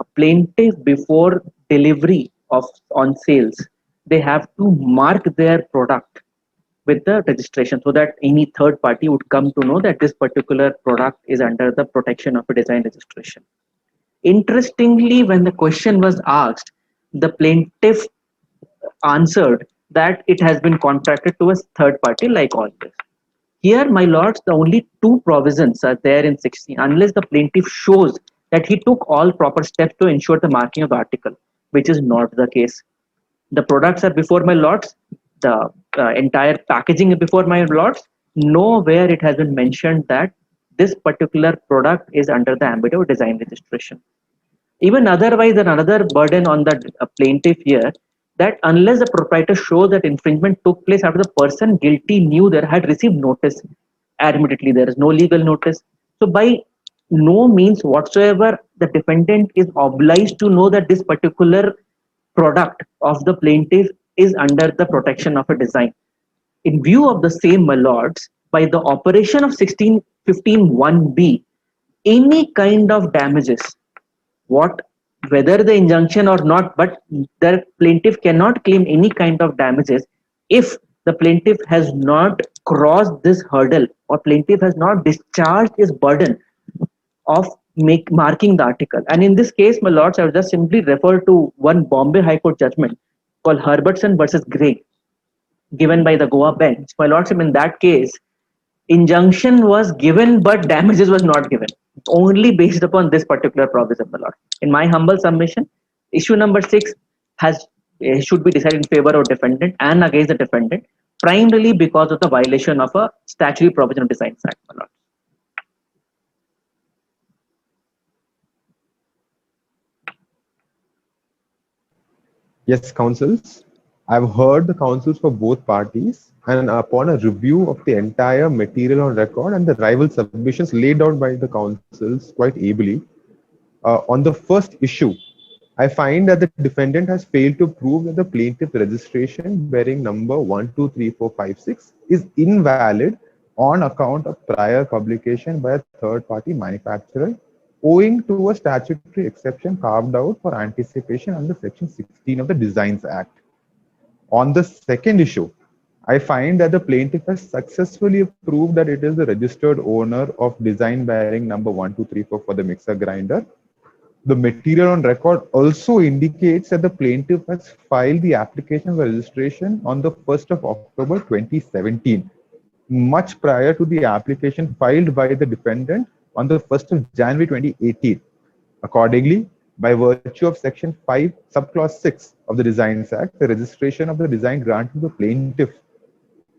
a plaintiff before delivery on sales, they have to mark their product with the registration so that any third party would come to know that this particular product is under the protection of a design registration. Interestingly, when the question was asked, the plaintiff answered that it has been contracted to a third party like all this. Here, my lords, the only two provisions are there in 16, unless the plaintiff shows that he took all proper steps to ensure the marking of the article, which is not the case. The products are before my lords, the entire packaging is before my lords. Nowhere it has been mentioned that this particular product is under the ambit of design registration. Even otherwise, another burden on the plaintiff here, that unless the proprietor shows that infringement took place after the person guilty knew there had received notice, admittedly there is no legal notice. So by no means whatsoever the defendant is obliged to know that this particular product of the plaintiff is under the protection of a design. In view of the same, my lords, by the operation of 1615(1)(b, any kind of damages, what whether the injunction or not, but the plaintiff cannot claim any kind of damages if the plaintiff has not crossed this hurdle or plaintiff has not discharged his burden of marking the article. And in this case, my lords, I will just simply refer to one Bombay High Court judgment called Herbertson versus Gray, given by the Goa bench. My lordship, in that case, injunction was given, but damages was not given, only based upon this particular provision, my lord. In my humble submission, issue number 6 has should be decided in favor of defendant and against the defendant, primarily because of the violation of a statutory provision of Designs Act, my lord. Yes, counsels. I've heard the counsels for both parties, and upon a review of the entire material on record and the rival submissions laid out by the counsels quite ably, on the first issue, I find that the defendant has failed to prove that the plaintiff registration bearing number 123456 is invalid on account of prior publication by a third-party manufacturer, owing to a statutory exception carved out for anticipation under Section 16 of the Designs Act. On the second issue, I find that the plaintiff has successfully proved that it is the registered owner of design bearing number 1234 for the mixer grinder. The material on record also indicates that the plaintiff has filed the application for registration on the 1st of October 2017, much prior to the application filed by the defendant on the 1st of January 2018. Accordingly, by virtue of Section 5, Subclause 6 of the Designs Act, the registration of the design granted to the plaintiff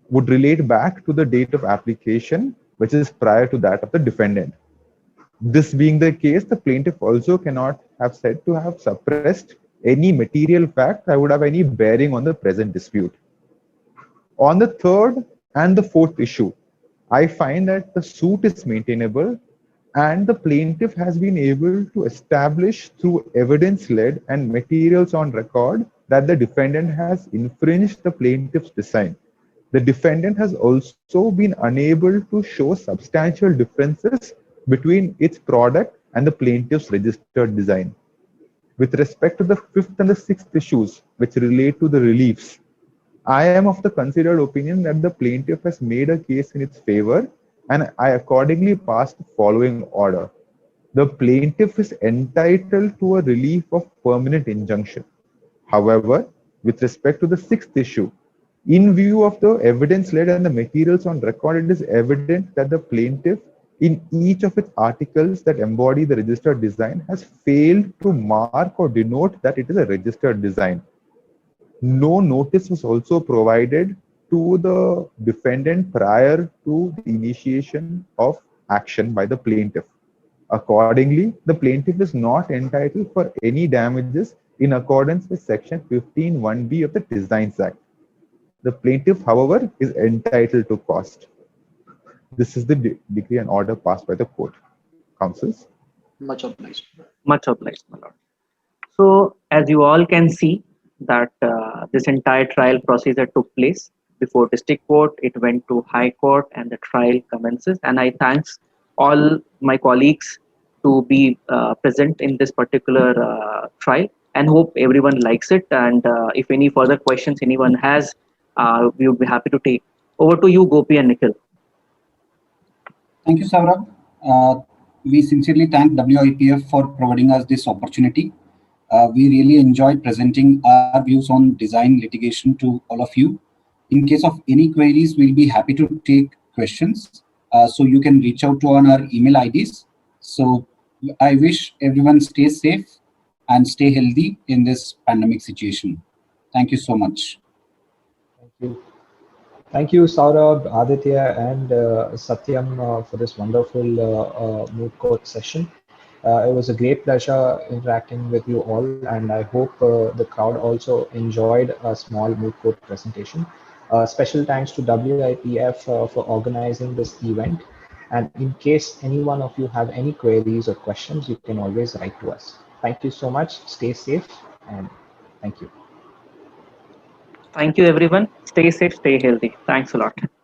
would relate back to the date of application, which is prior to that of the defendant. This being the case, the plaintiff also cannot have said to have suppressed any material fact that would have any bearing on the present dispute. On the third and the fourth issue, I find that the suit is maintainable and the plaintiff has been able to establish through evidence-led and materials on record that the defendant has infringed the plaintiff's design. The defendant has also been unable to show substantial differences between its product and the plaintiff's registered design. With respect to the fifth and the sixth issues, which relate to the reliefs, I am of the considered opinion that the plaintiff has made a case in its favor, and I accordingly pass the following order. The plaintiff is entitled to a relief of permanent injunction. However, with respect to the sixth issue, in view of the evidence-led and the materials on record, it is evident that the plaintiff, in each of its articles that embody the registered design, has failed to mark or denote that it is a registered design. No notice was also provided to the defendant prior to the initiation of action by the plaintiff. Accordingly, the plaintiff is not entitled for any damages in accordance with Section 15(1)(b) of the Designs Act. The plaintiff, however, is entitled to cost. This is the decree and order passed by the court. Counsels? Much obliged. Much obliged, my lord. So, as you all can see, that this entire trial procedure took place before district court, it went to high court, and the trial commences. And I thanks all my colleagues to be present in this particular trial, and hope everyone likes it. And if any further questions anyone has, we would be happy to take. Over to you, Gopi and Nikhil. Thank you, Saurabh. We sincerely thank WIPF for providing us this opportunity. We really enjoyed presenting our views on design litigation to all of you. In case of any queries, we'll be happy to take questions. So you can reach out to on our email IDs. So I wish everyone stays safe and stay healthy in this pandemic situation. Thank you so much. Thank you. Thank you, Saurabh, Aditya, and Satyam for this wonderful moot court session. It was a great pleasure interacting with you all, and I hope the crowd also enjoyed a small moot court presentation. Special thanks to WIPF for organizing this event. And in case any one of you have any queries or questions, you can always write to us. Thank you so much. Stay safe, and thank you. Thank you, everyone. Stay safe, stay healthy. Thanks a lot.